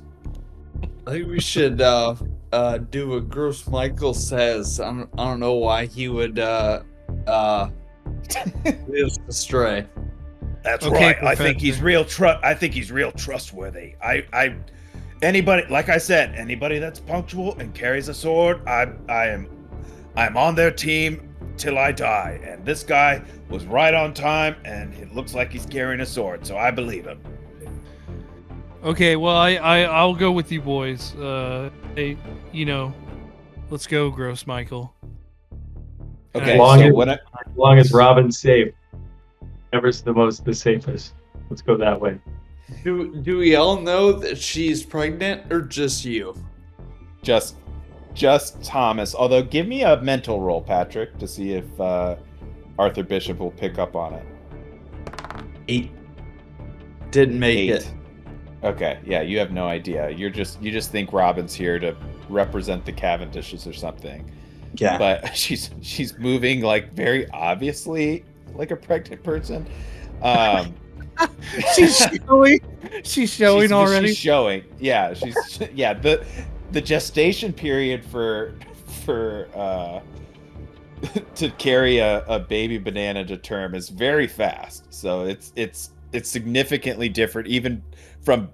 I think we should do what Gross Michael says. I don't know why he would lead us astray. That's Okay, right. I think he's Professor. I think he's real trustworthy. Anybody, like I said, anybody that's punctual and carries a sword, I'm on their team till I die. And this guy was right on time, and it looks like he's carrying a sword, so I believe him. Okay, well, I'll go with you boys. Let's go, Gross Michael. Okay, As long, so as, what? as long as Robin's safe, whoever's the safest. Let's go that way. Do we all know that she's pregnant, or just you? Just Thomas. Although, give me a mental roll, Patrick, to see if Arthur Bishop will pick up on it. 8. Didn't make 8. it. Okay, yeah, you have no idea. You just think Robin's here to represent the Cavendishes or something. Yeah. But she's moving like very obviously like a pregnant person. She's showing. She's showing already. She's showing. Yeah, the gestation period for to carry a baby banana to term is very fast. So it's significantly different even from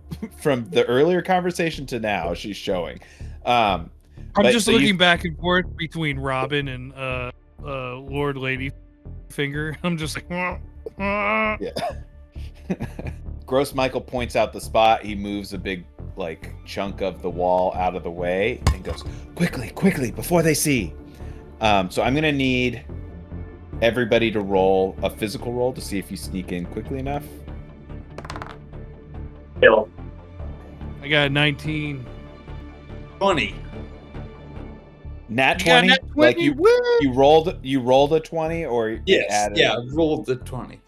the earlier conversation to now. She's showing. I'm just looking back and forth between Robin and Lord Ladyfinger. I'm just like, Yeah. Gross Michael points out the spot. He moves a big like chunk of the wall out of the way and goes, quickly before they see. So I'm gonna need everybody to roll a physical roll to see if you sneak in quickly enough. Kill. I got a 19. 20. Nat You got 20? nat 20? Like Woo! you rolled a 20 or you Yes. added? Yeah, rolled the 20.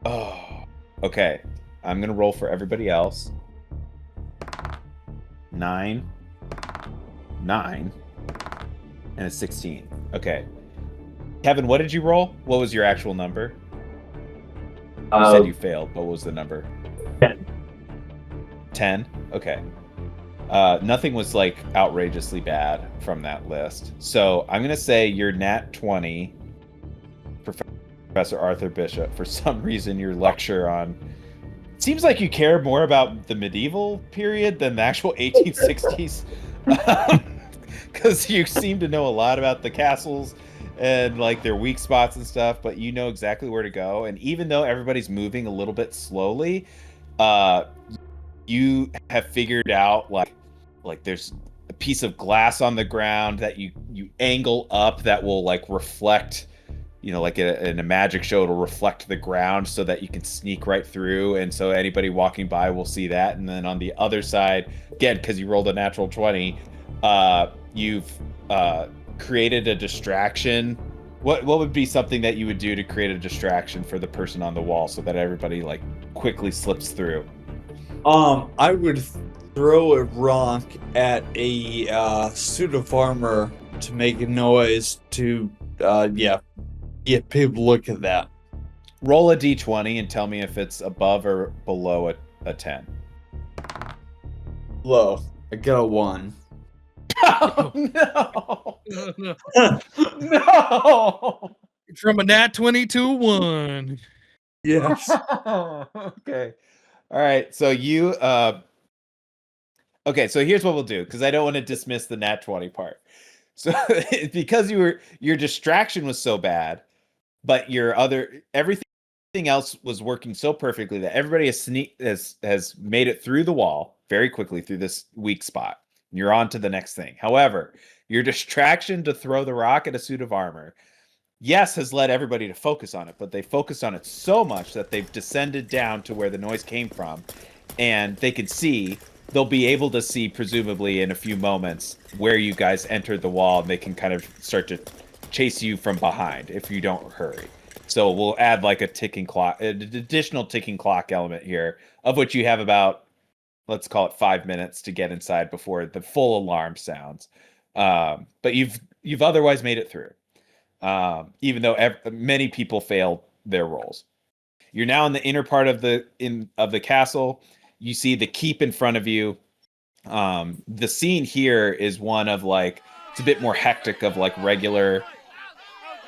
Oh, okay. I'm gonna roll for everybody else. 9, and a 16. Okay. Kevin, what did you roll? What was your actual number? You said you failed. What was the number? 10. 10? Okay. Nothing was like outrageously bad from that list. So I'm going to say your nat 20, Professor Arthur Bishop. For some reason, your lecture on... It seems like you care more about the medieval period than the actual 1860s. Because you seem to know a lot about the castles and like their weak spots and stuff, but you know exactly where to go. And even though everybody's moving a little bit slowly, you have figured out like there's a piece of glass on the ground that you angle up that will like reflect, like in a magic show, it'll reflect the ground so that you can sneak right through. And so anybody walking by will see that. And then on the other side, again, because you rolled a natural 20, you've created a distraction. What would be something that you would do to create a distraction for the person on the wall so that everybody like quickly slips through? I would throw a rock at a suit of armor to make a noise to get people to look at that. Roll a d20 and tell me if it's above or below a 10. Low. I got a 1. Oh, no. No. No. From a nat 20 to a 1. Yes. Okay. All right. So you Okay, so here's what we'll do, because I don't want to dismiss the nat 20 part. So because your distraction was so bad, but everything else was working so perfectly that everybody has made it through the wall very quickly through this weak spot. You're on to the next thing. However, your distraction to throw the rock at a suit of armor, yes, has led everybody to focus on it, but they focused on it so much that they've descended down to where the noise came from, and they'll be able to see, presumably in a few moments, where you guys entered the wall, and they can kind of start to chase you from behind if you don't hurry. So we'll add like a ticking clock, an additional ticking clock element here, of which you have about, let's call it 5 minutes to get inside before the full alarm sounds. But you've otherwise made it through, even though many people failed their rolls. You're now in the inner part of the castle. You see the keep in front of you. The scene here is one of like, it's a bit more hectic, of like regular,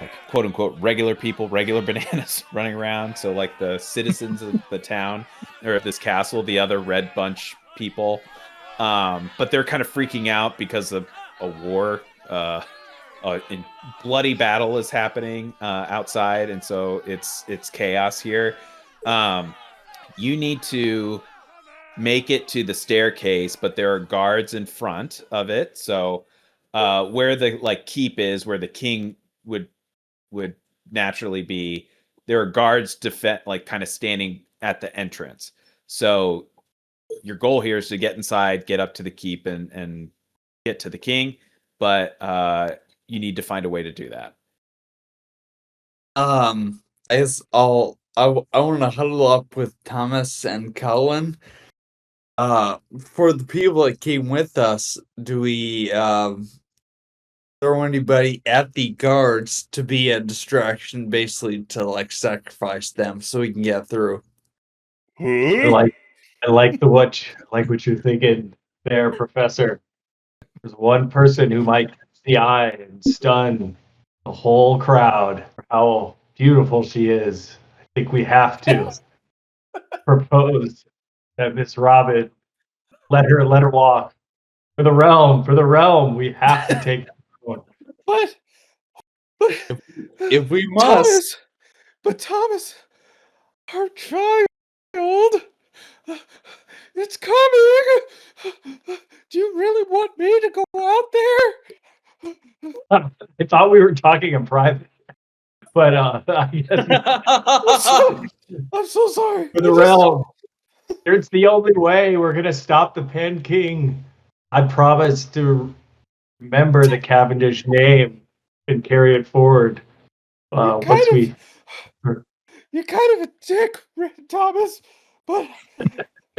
like quote unquote regular people, regular bananas running around. So like the citizens of the town or this castle, the other Red Bunch people, but they're kind of freaking out because of a war. In bloody battle is happening outside, and so it's chaos here. You need to make it to the staircase, but there are guards in front of it. So where the like keep is, where the king would naturally be, there are guards like kind of standing at the entrance. So your goal here is to get inside, get up to the keep, and get to the king, but you need to find a way to do that. I guess I want to huddle up with Thomas and Colin. For the people that came with us, do we throw anybody at the guards to be a distraction, basically to like sacrifice them so we can get through? I like what you're thinking there, Professor. There's one person who might catch the eye and stun the whole crowd for how beautiful she is. I think we have to propose that Miss Robin let her walk for the realm. For the realm, we have to take that one. But If we must. Thomas, our child, it's coming. Do you really want me to go out there? I thought we were talking in private, but I guess I'm so sorry. for the realm, it's the only way we're gonna stop the Pen King. I promise to remember the Cavendish name and carry it forward. You're kind of a dick, Thomas, but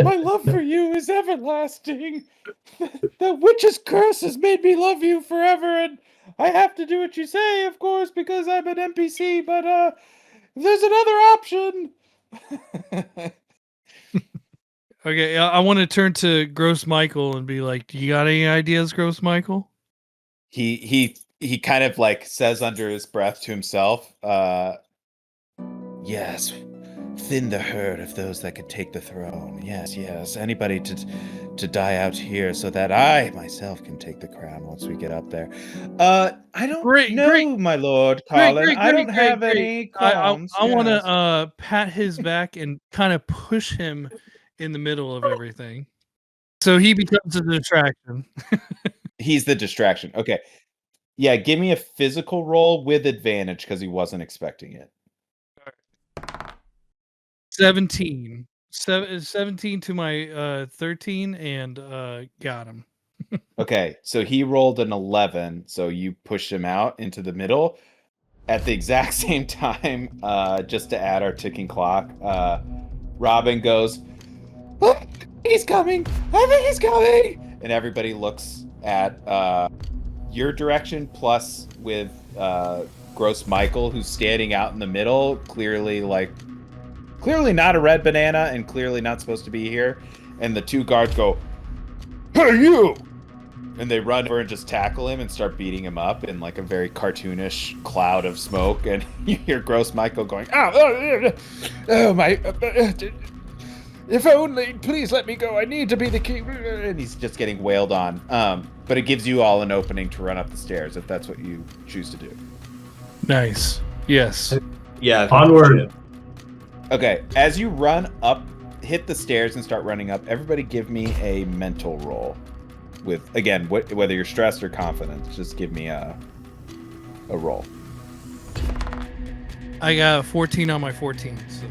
my love for you is everlasting. The witch's curse has made me love you forever, and I have to do what you say, of course, because I'm an NPC, but there's another option. Okay, I want to turn to Gross Michael and be like, "You got any ideas, Gross Michael?" He kind of like says under his breath to himself, yes, thin the herd of those that could take the throne. Yes, anybody to die out here so that I myself can take the crown once we get up there. I don't know, my lord Colin. I don't have any qualms. I want to pat his back and kind of push him in the middle of everything, so he becomes a distraction. He's the distraction. Okay. Yeah, give me a physical roll with advantage because he wasn't expecting it. 17 to my 13, and got him. Okay, so he rolled an 11, so you pushed him out into the middle. At the exact same time, just to add our ticking clock, Robin goes, "Oh, he's coming! I think he's coming!" And everybody looks at your direction, plus with Gross Michael, who's standing out in the middle, clearly not a red banana and clearly not supposed to be here. And the two guards go, "Hey, you!" And they run over and just tackle him and start beating him up in like a very cartoonish cloud of smoke. And you hear Gross Michael going, "Oh my, If only, please let me go. I need to be the king. And he's just getting wailed on. But it gives you all an opening to run up the stairs if that's what you choose to do. Nice. Yes. Yeah. Onward. Okay, as you run up, hit the stairs and start running up, everybody give me a mental roll. With, again, whether you're stressed or confident, just give me a roll. I got 14 on my 14. So.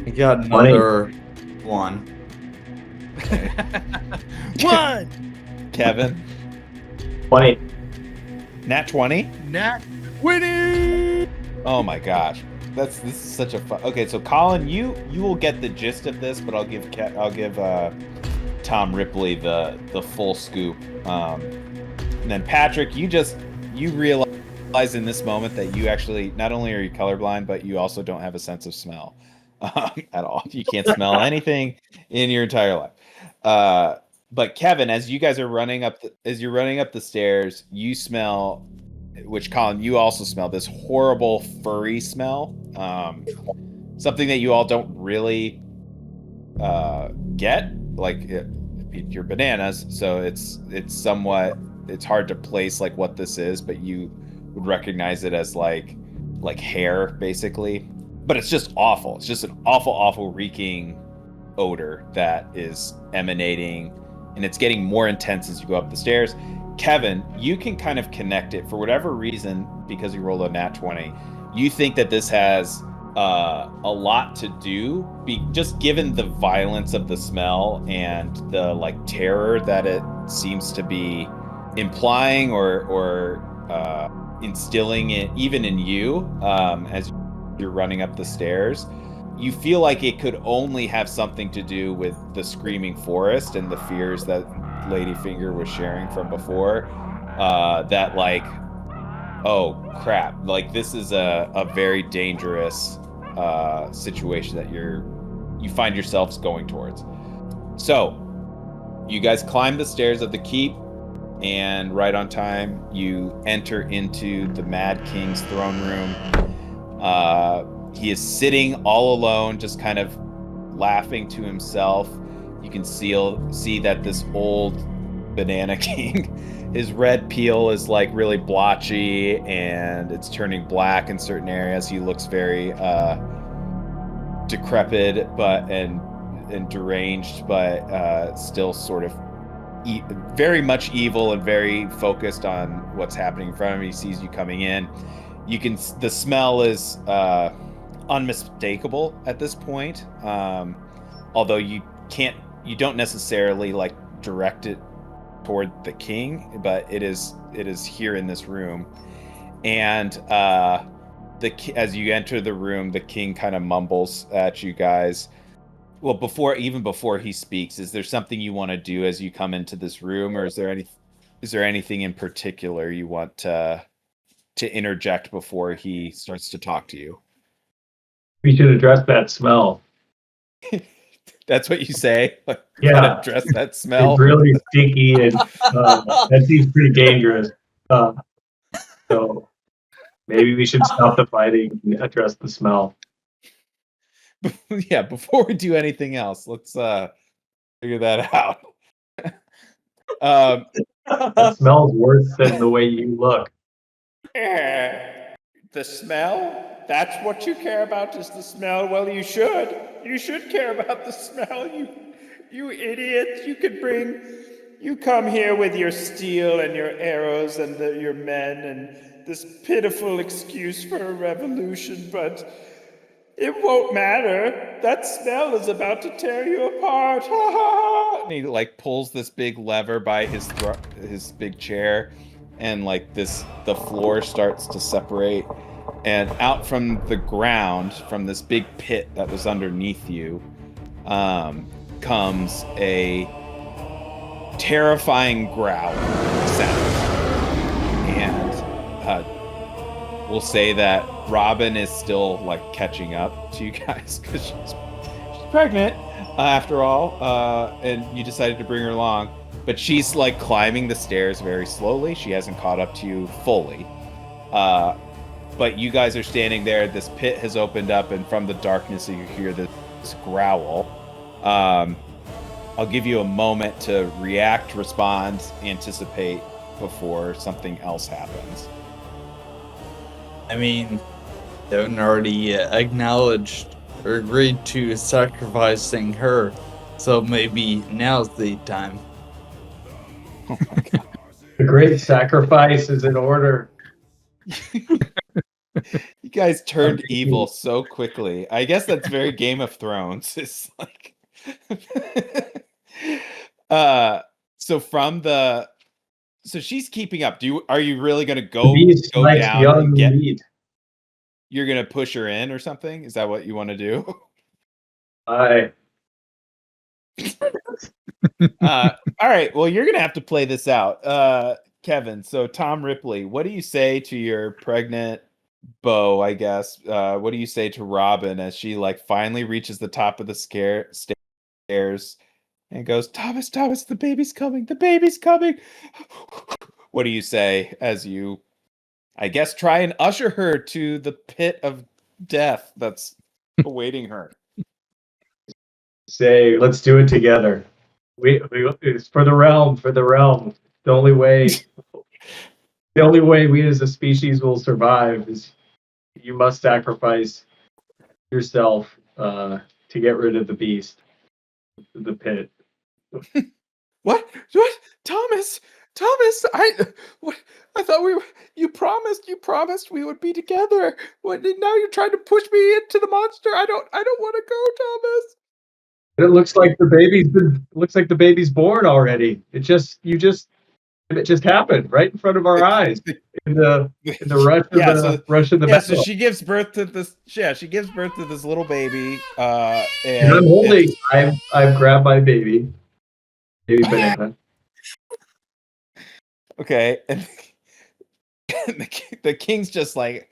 You got another one. One. Kevin? 20. Nat 20? Nat winning. Oh my gosh. This is such a fun. Okay, so Colin, you will get the gist of this, but I'll give Tom Ripley the full scoop. And then Patrick, you realize in this moment that you actually not only are you colorblind, but you also don't have a sense of smell at all. You can't smell anything in your entire life. But Kevin, as you guys are running up the stairs, you smell, which Colin, you also smell this horrible furry smell. Something that you all don't really get. Like you're bananas, so it's hard to place like what this is, but you would recognize it as like hair basically. But it's just awful. It's just an awful reeking odor that is emanating, and it's getting more intense as you go up the stairs. Kevin, you can kind of connect it for whatever reason, because you rolled a nat 20. You think that this has a lot to do, just given the violence of the smell and the like terror that it seems to be implying or instilling it even in you as you're running up the stairs. You feel like it could only have something to do with the screaming forest and the fears that Ladyfinger was sharing from before. That like, oh crap, like this is a very dangerous situation that you find yourselves going towards. So you guys climb the stairs of the keep, and right on time you enter into the Mad King's throne room. He is sitting all alone, just kind of laughing to himself. You can see that this old banana king, his red peel is like really blotchy and it's turning black in certain areas. He looks very decrepit and deranged, but still sort of very much evil and very focused on what's happening in front of him. He sees you coming in. The smell is unmistakable at this point, although you don't necessarily like direct it toward the king, but it is here in this room. And as you enter the room, the king kind of mumbles at you guys. Well, before he speaks, is there something you want to do as you come into this room, or is there anything in particular you want to interject before he starts to talk to you? We should address that smell. That's what you say? Like, Yeah. Address that smell? It's really stinky, and that seems pretty dangerous. So maybe we should stop the fighting and address the smell. Yeah, before we do anything else, let's figure that out. That smells worse than the way you look. The smell? That's what you care about, is the smell? Well, you should. You should care about the smell, you idiot. You come here with your steel and your arrows and your men and this pitiful excuse for a revolution, but it won't matter. That smell is about to tear you apart. Ha ha ha! And he like pulls this big lever by his big chair, and like the floor starts to separate, and out from the ground, from this big pit that was underneath you, comes a terrifying growl sound. And we'll say that Robin is still like catching up to you guys because she's pregnant after all, and you decided to bring her along. But she's like climbing the stairs very slowly. She hasn't caught up to you fully. But you guys are standing there. This pit has opened up, and from the darkness you hear this growl. I'll give you a moment to react, respond, anticipate before something else happens. I mean, they haven't already acknowledged or agreed to sacrificing her, so maybe now's the time. Oh my god. The great sacrifice is in order. You guys turned evil so quickly. I guess that's very Game of Thrones. It's like so she's keeping up. Are you really gonna The go beast likes down young and get meat. you're gonna push her in or something? Is that what you want to do? Aye. All right, well, you're gonna have to play this out. Kevin, so Tom Ripley, what do you say to your pregnant beau, I guess? What do you say to Robin as she like finally reaches the top of the stairs and goes, Thomas, the baby's coming, the baby's coming. What do you say as you, I guess, try and usher her to the pit of death that's awaiting her? Say, let's do it together. We it's for the realm, for the realm. The only way we as a species will survive is you must sacrifice yourself to get rid of the beast, the pit. What? Thomas? What? I thought you promised we would be together. What? Now you're trying to push me into the monster. I don't want to go, Thomas. It looks like the baby's born already. It just happened right in front of our eyes in the rush of Yeah, the rush of the so battle. she gives birth to this. Yeah, she gives birth to this little baby. And And I'm holding. it's- I've grabbed my baby banana. okay, and the king's just like,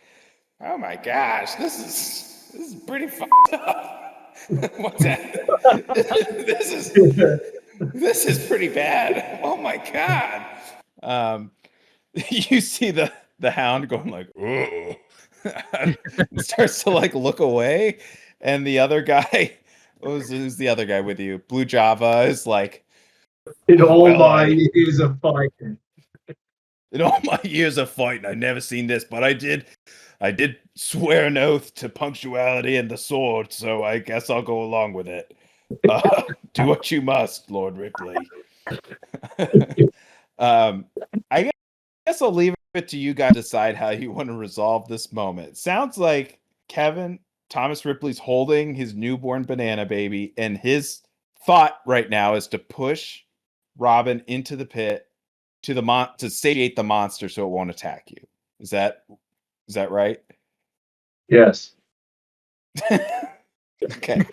oh my gosh, this is pretty fucked up. What's that? This is pretty bad. Oh my god. You see the hound going like, oh, starts to like look away, and the other guy, who's the other guy with you? Blue Java is like, In all well, my years of fighting. in all my years of fighting, I never seen this, but I did swear an oath to punctuality and the sword, so I guess I'll go along with it. Do what you must, Lord Ripley. I guess I'll leave it to you guys to decide how you want to resolve this moment. It sounds like Thomas Ripley's holding his newborn banana baby, and his thought right now is to push Robin into the pit to satiate the monster so it won't attack you. Is that right? Yes. Okay.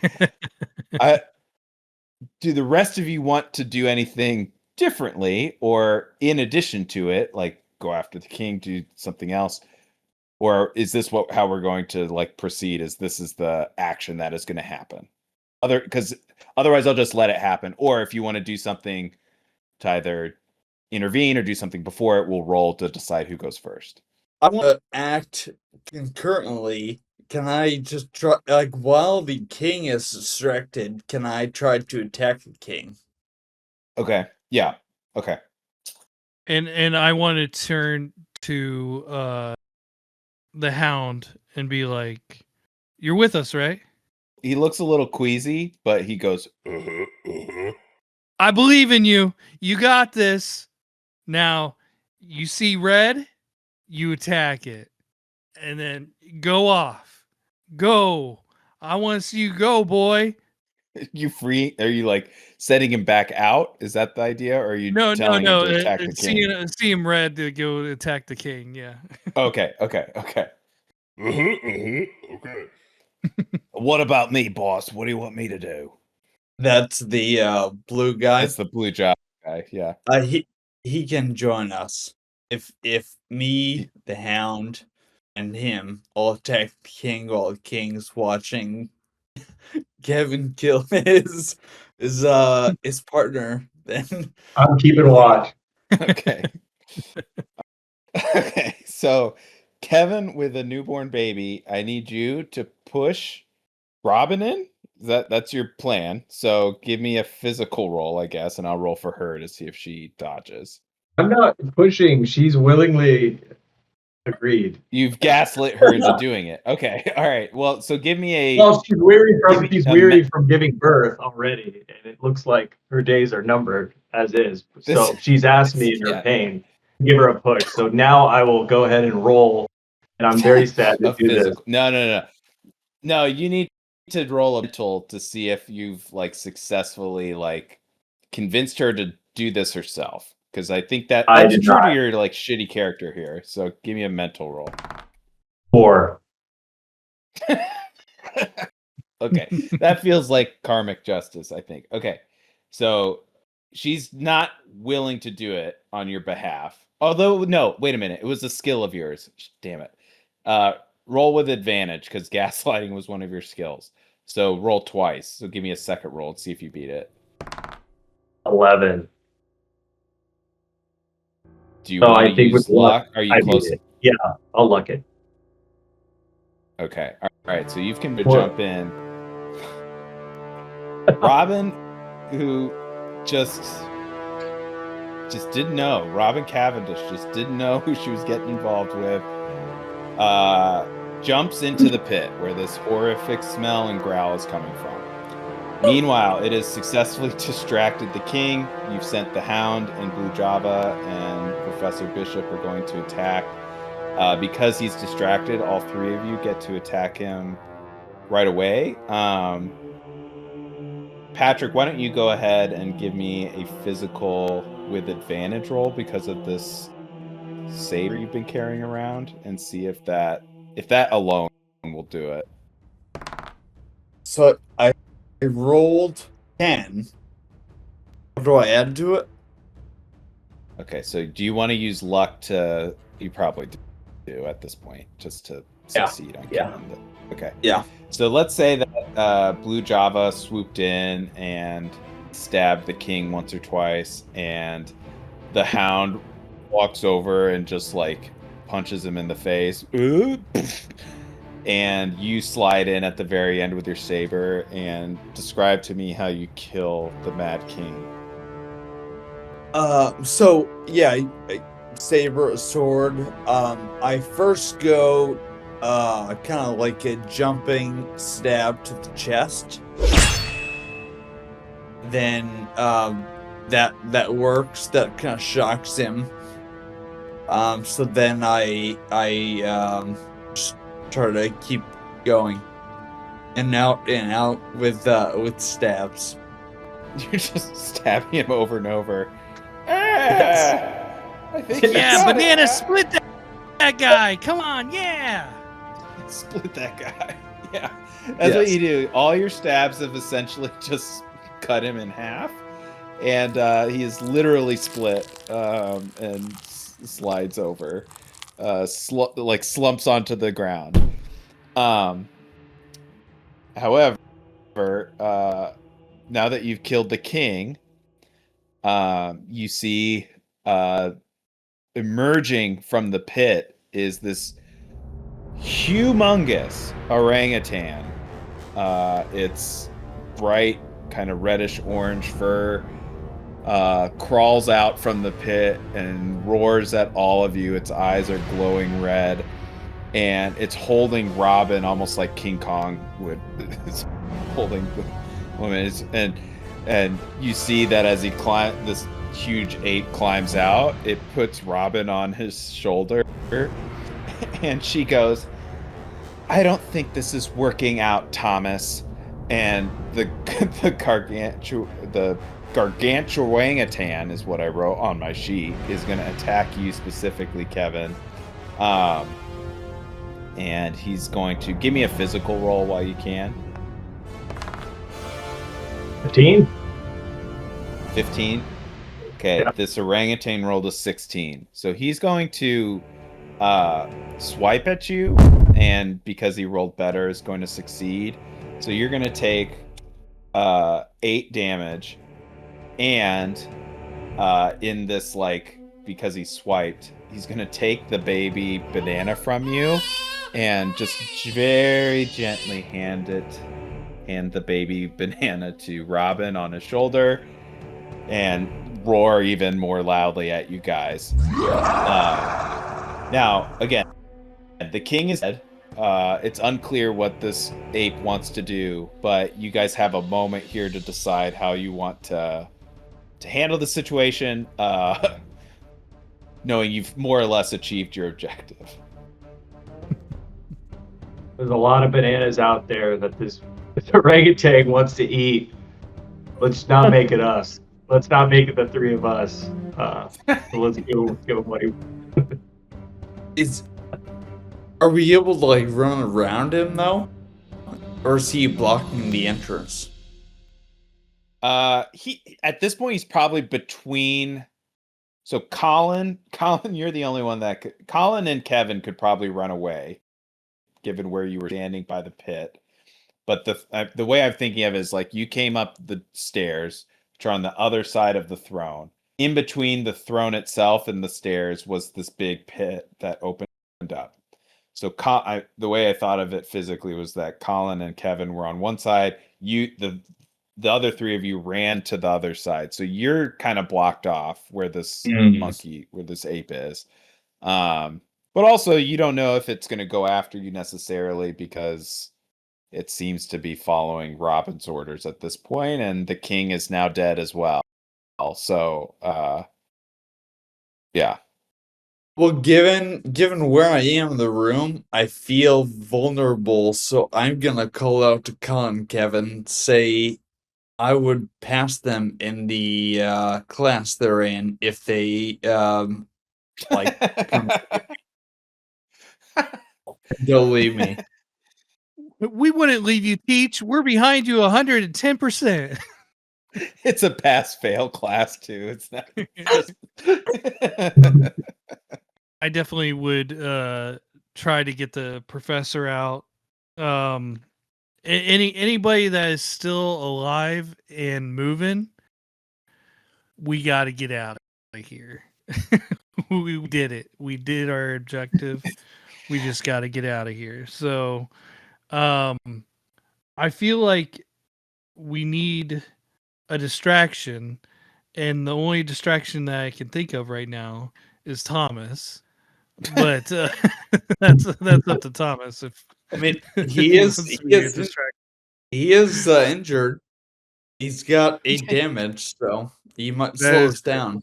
Do the rest of you want to do anything differently or in addition to it, like go after the king, do something else? Or is this how we're going to like proceed? This is the action that is going to happen? Because otherwise I'll just let it happen. Or if you want to do something to either intervene or do something before it, we'll roll to decide who goes first. I want to act concurrently. Can I just try, like, while the king is distracted, can I try to attack the king? Okay. Yeah. Okay. And I want to turn to the hound and be like, "You're with us, right?" He looks a little queasy, but he goes, I believe in you. You got this. Now, you see red, you attack it. And then go off. Go. I want to see you go, boy. you free? Are you like setting him back out? Is that the idea? Or are you No. telling him to attack the king? See him red to go attack the king. Yeah. Okay. Okay. What about me, boss? What do you want me to do? That's the blue guy. That's the blue job guy. Yeah. He can join us. If me, the hound, and him all attack the king while the king's watching Kevin kill his partner, then I'm keeping watch. Okay. Okay. So, Kevin with a newborn baby, I need you to push Robin in. That's your plan. So give me a physical roll, I guess, and I'll roll for her to see if she dodges. I'm not pushing. She's willingly agreed. You've gaslit her into doing it. Okay. All right. Well, so give me a Well, she's Give me a from giving birth already, and it looks like her days are numbered as is. So This- she's asked me in her yeah. pain to give her a push. So now I will go ahead and roll, and I'm very sad to a do this. physical. No, you need to roll a mental to see if you've like successfully like convinced her to do this herself. Because I think that I that's did true not. to your like shitty character here. So give me a mental roll. 4. Okay. That feels like karmic justice, I think. Okay. So she's not willing to do it on your behalf. Although, no, wait a minute. It was a skill of yours. Damn it. Roll with advantage because gaslighting was one of your skills. So roll twice. So give me a second roll and see if you beat it. 11. Do you So want I to think use with luck, luck? Are you I beat close? it. Yeah, I'll luck it. Okay. All right. So you've can What? jump in. Robin, who just didn't know. Robin Cavendish just didn't know who she was getting involved with. Jumps into the pit where this horrific smell and growl is coming from. Meanwhile, it has successfully distracted the king. You've sent the Hound and Blue Java and Professor Bishop are going to attack. Because he's distracted, all three of you get to attack him right away. Patrick, why don't you go ahead and give me a physical with advantage roll because of this saber you've been carrying around, and see if that alone will do it. So I rolled 10. What do I add to it? Okay, so do you want to use luck to? You probably do at this point, just to succeed on killing them. Okay. Yeah. So let's say that Blue Java swooped in and stabbed the king once or twice, and the Hound walks over and just like punches him in the face. And you slide in at the very end with your saber and describe to me how you kill the Mad King. So yeah, saber, a sword. I first go, kind of like a jumping stab to the chest. Then, that works. That kind of shocks him. So then I just try to keep going, and out with stabs. You're just stabbing him over and over. Yes. I think you Yeah, got banana, it. split that guy. Come on, yeah. Split that guy. Yeah, that's what you do. All your stabs have essentially just cut him in half, and he is literally split and slides over, slumps onto the ground. However, now that you've killed the king, you see emerging from the pit is this humongous orangutan. It's bright, kind of reddish orange fur, crawls out from the pit and roars at all of you. Its eyes are glowing red, and it's holding Robin almost like King Kong would. It's holding the woman, and you see that as this huge ape climbs out, it puts Robin on his shoulder, and she goes, "I don't think this is working out, Thomas." And the gargantuan is what I wrote on my sheet, is going to attack you specifically, Kevin. And he's going to give me a physical roll while you can. 15. 15. Okay, Yeah. This orangutan rolled a 16. So he's going to swipe at you, and because he rolled better, is going to succeed. So you're going to take 8 damage, and in this, like, because he swiped, he's going to take the baby banana from you and just very gently hand it hand the baby banana to Robin on his shoulder and roar even more loudly at you guys. Now, again, the king is dead. It's unclear what this ape wants to do, but you guys have a moment here to decide how you want to handle the situation, knowing you've more or less achieved your objective. There's a lot of bananas out there that this orangutan wants to eat. Let's not make it us. Let's not make it the three of us. So let's give him what he. Are we able to like run around him though, or is he blocking the entrance? He at this point he's probably between. So Colin, you're the only one that Colin and Kevin could probably run away, given where you were standing by the pit. But the way I'm thinking of it is like you came up the stairs, which are on the other side of the throne. In between the throne itself and the stairs was this big pit that opened up. So the way I thought of it physically was that Colin and Kevin were on one side. The other three of you ran to the other side. So you're kind of blocked off where this where this ape is. But also you don't know if it's going to go after you necessarily because it seems to be following Robin's orders at this point, and the king is now dead as well. So, yeah. Well, given where I am in the room, I feel vulnerable, so I'm gonna call out to Colin and Kevin, say I would pass them in the class they're in if they like come. They'll leave me. We wouldn't leave you, Teach. We're behind you 110%. It's a pass-fail class too. It's not. I definitely would try to get the professor out. Anybody that is still alive and moving, we got to get out of here. We did it. We did our objective. We just got to get out of here. So, I feel like we need a distraction, and the only distraction that I can think of right now is Thomas. But that's up to Thomas. If I mean, he is injured. He's got 8 damage, so he might slow us down.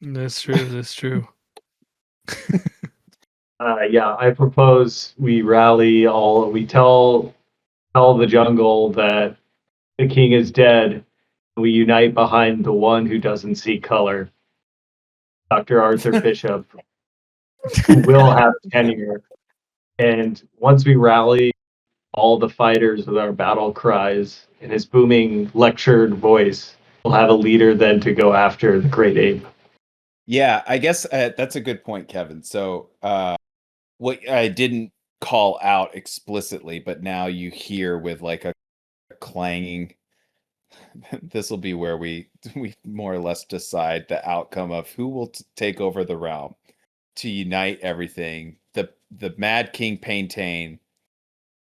That's true. That's true. Yeah, I propose we rally all. We tell the jungle that the king is dead. We unite behind the one who doesn't see color, Dr. Arthur Bishop, who will have tenure. And once we rally all the fighters with our battle cries in his booming lectured voice, we'll have a leader then to go after the great ape. Yeah, I guess that's a good point, Kevin. So what I didn't call out explicitly, but now you hear with like a clanging. This will be where we more or less decide the outcome of who will take over the realm to unite everything. The Mad King Paintain,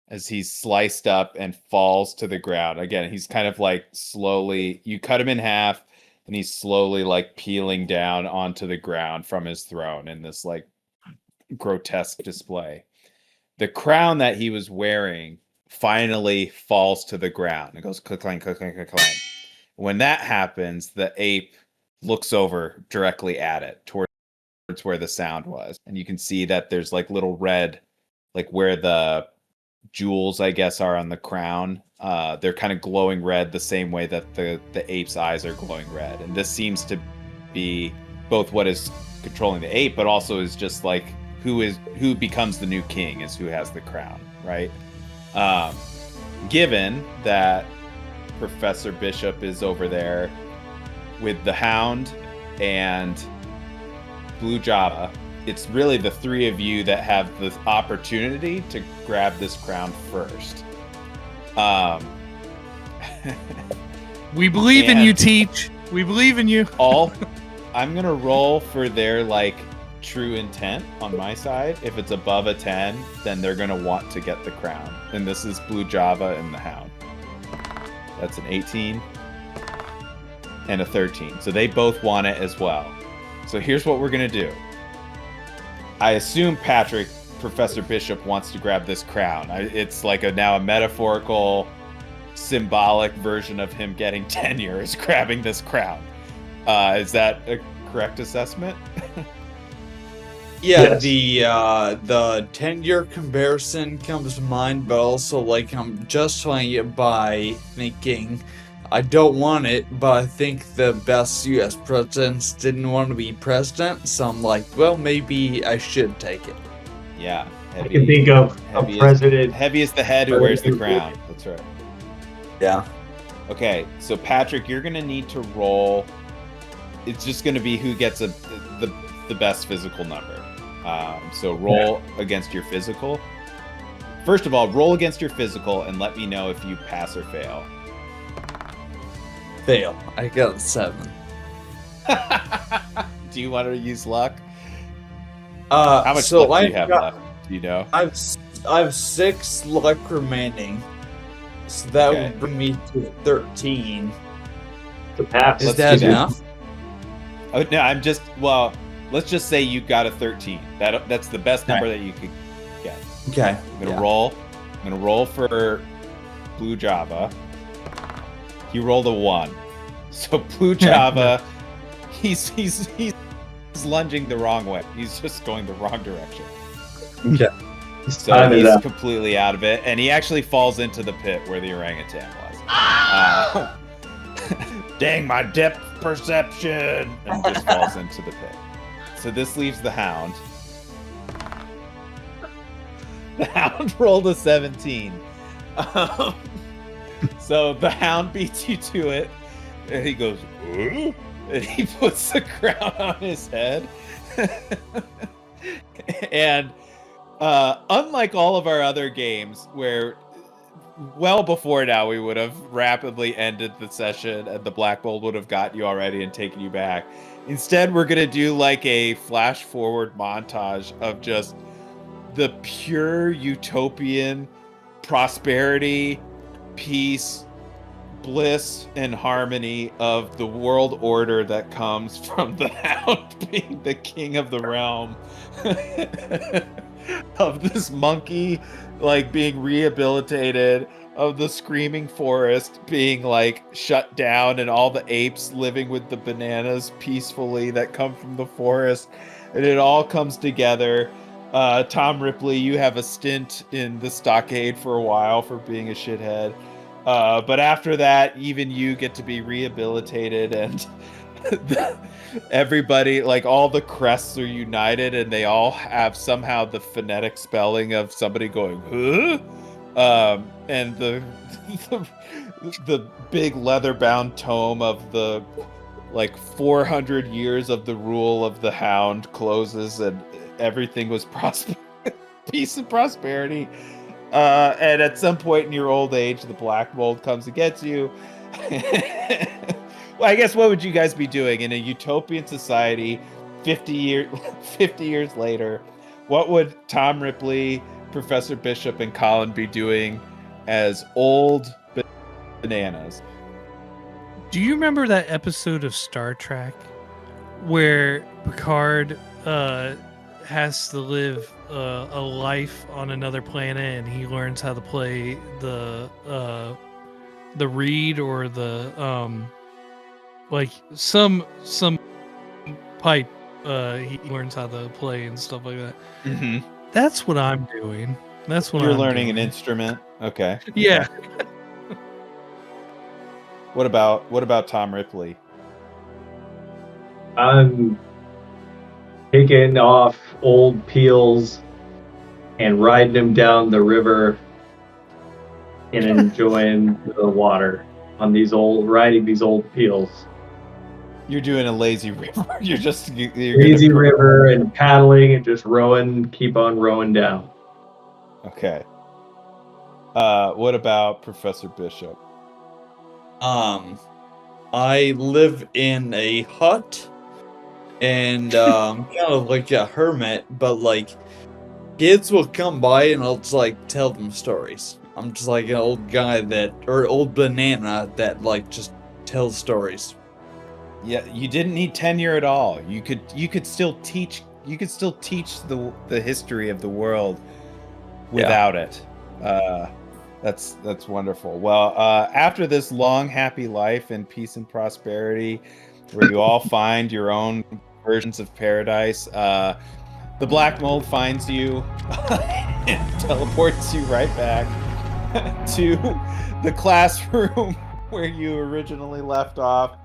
as he's sliced up and falls to the ground. Again, he's kind of like slowly, you cut him in half and he's slowly like peeling down onto the ground from his throne in this like grotesque display. The crown that he was wearing finally falls to the ground. It goes click clang, click clang, click clang. When that happens, the ape looks over directly at it towards where the sound was, and you can see that there's like little red, like where the jewels I guess are on the crown. They're kind of glowing red the same way that the ape's eyes are glowing red, and this seems to be both what is controlling the ape, but also is just like who becomes the new king is who has the crown, right? Given that Professor Bishop is over there with the Hound and Blue Java, it's really the three of you that have the opportunity to grab this crown first. We believe in you, Teach. We believe in you. I'm gonna roll for their like true intent on my side. If it's above a 10, then they're gonna want to get the crown. And this is Blue Java and the Hound. That's an 18 and a 13. So they both want it as well. So here's what we're going to do. I assume Professor Bishop wants to grab this crown. It's like now a metaphorical, symbolic version of him getting tenure is grabbing this crown. Is that a correct assessment? Yeah, Yes. the tenure comparison comes to mind, but also like I'm justifying it by thinking I don't want it, but I think the best U.S. presidents didn't want to be president, so I'm like, well, maybe I should take it. Yeah. I can think of a president. Heavy is the head who wears the crown. That's right. Yeah. Okay, so Patrick, you're going to need to roll. It's just going to be who gets the best physical number. So roll against your physical. First of all, roll against your physical and let me know if you pass or fail. Fail. I got a 7. Do you want to use luck? How much luck do you have left? Do you know? I have 6 luck remaining, so that would bring me to 13. To pass. Is that enough? Oh no, let's just say you got a 13. That's the best number that you could get. Okay. I'm gonna roll for Blue Java. He rolled a 1. So Blue Java, he's lunging the wrong way. He's just going the wrong direction. Okay. So he's completely out of it, and he actually falls into the pit where the orangutan was. Dang my depth perception! And just falls into the pit. So this leaves the hound. The hound rolled a 17. So the hound beats you to it, and he goes, "Ooh," and he puts the crown on his head. And unlike all of our other games, where well before now we would have rapidly ended the session and the Black Bolt would have got you already and taken you back. Instead, we're going to do like a flash forward montage of just the pure utopian prosperity, peace, bliss, and harmony of the world order that comes from the hound being the king of the realm. Of this monkey like being rehabilitated, of the screaming forest being like shut down, and all the apes living with the bananas peacefully that come from the forest, and it all comes together. Tom Ripley, you have a stint in the stockade for a while for being a shithead, but after that even you get to be rehabilitated, and everybody, like all the crests are united, and they all have somehow the phonetic spelling of somebody going huh, and the big leather-bound tome of the like 400 years of the rule of the hound closes, and everything was peace and prosperity. And at some point in your old age, the Black Mold comes and gets you. Well, I guess what would you guys be doing in a utopian society 50 years later? What would Tom Ripley, Professor Bishop, and Colin be doing as old bananas? Do you remember that episode of Star Trek where Picard has to live a life on another planet, and he learns how to play the reed, or the like some pipe he learns how to play and stuff like that. Mm-hmm. That's what I'm doing. That's what You're I'm learning doing. an instrument. Okay. Yeah. What about Tom Ripley? I'm taking off old peels and riding them down the river and enjoying the water on riding these old peels. You're doing a lazy river. You're Lazy river and paddling and just keep on rowing down. Okay. What about Professor Bishop? I live in a hut, and kind of like a hermit, but like kids will come by and I'll just like tell them stories. I'm just like an old guy or old banana that like just tells stories. Yeah, you didn't need tenure at all. You could still teach. You could still teach the history of the world without it. That's wonderful. Well, after this long, happy life in peace and prosperity, where you all find your own versions of paradise, the black mold finds you and teleports you right back to the classroom where you originally left off.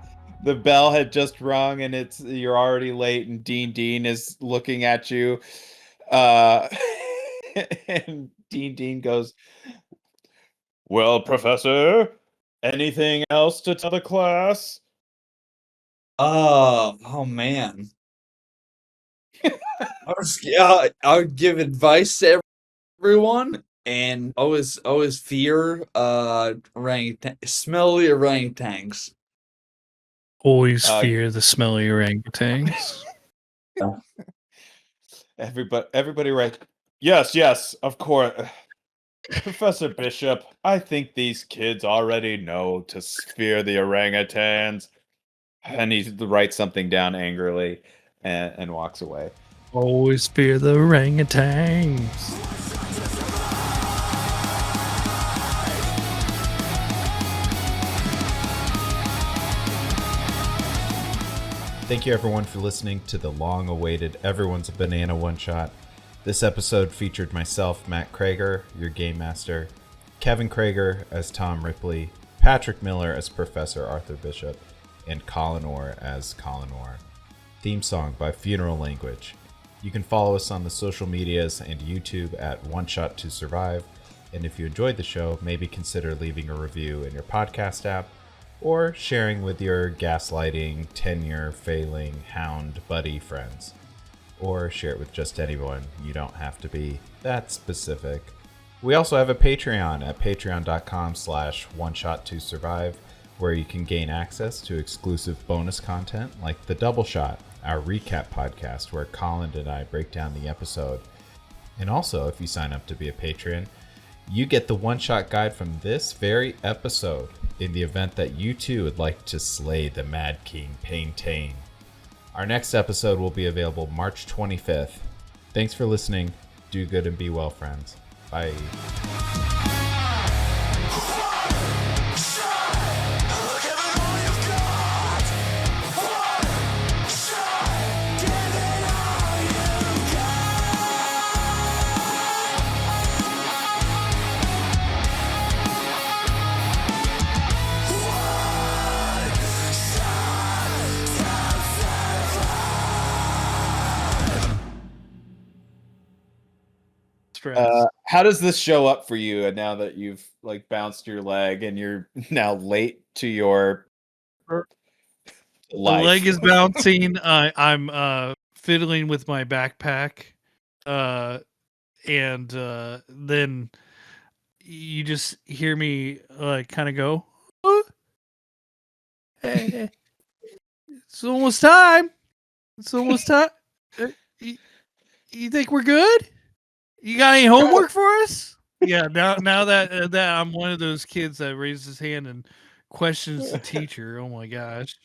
The bell had just rung and you're already late, and Dean is looking at you. And Dean goes, "Well, Professor, anything else to tell the class?" Oh man. I would give advice to everyone and always fear smelly orangutans. Always Uh, fear the smelly orangutans. everybody right. Yes, of course. Professor Bishop, I think these kids already know to fear the orangutans. And he writes something down angrily and walks away. Always fear the orangutans. Thank you everyone for listening to the long-awaited Everyone's a Banana one-shot. This episode featured myself, Matt Kroeger, your game master, Kevin Kroeger as Tom Ripley, Patrick Miller as Professor Arthur Bishop, and Colin Orr as Colin Orr. Theme song by Funeral Language. You can follow us on the social medias and YouTube at One Shot to Survive, and if you enjoyed the show, maybe consider leaving a review in your podcast app, or sharing with your gaslighting, tenure, failing, hound, buddy friends. Or share it with just anyone. You don't have to be that specific. We also have a Patreon at patreon.com/oneshot2survive, where you can gain access to exclusive bonus content like The Double Shot, our recap podcast where Colin and I break down the episode. And also, if you sign up to be a patron, you get the one-shot guide from this very episode in the event that you too would like to slay the Mad King Paintain. Our next episode will be available March 25th. Thanks for listening. Do good and be well, friends. Bye. How does this show up for you now that you've like bounced your leg and you're now late to your The life? leg is bouncing. I'm fiddling with my backpack, and then you just hear me like kind of go, "Oh, hey, it's almost time. It's almost time. You think we're good? You got any homework for us?" Yeah. Now that I'm one of those kids that raises his hand and questions the teacher. Oh my gosh.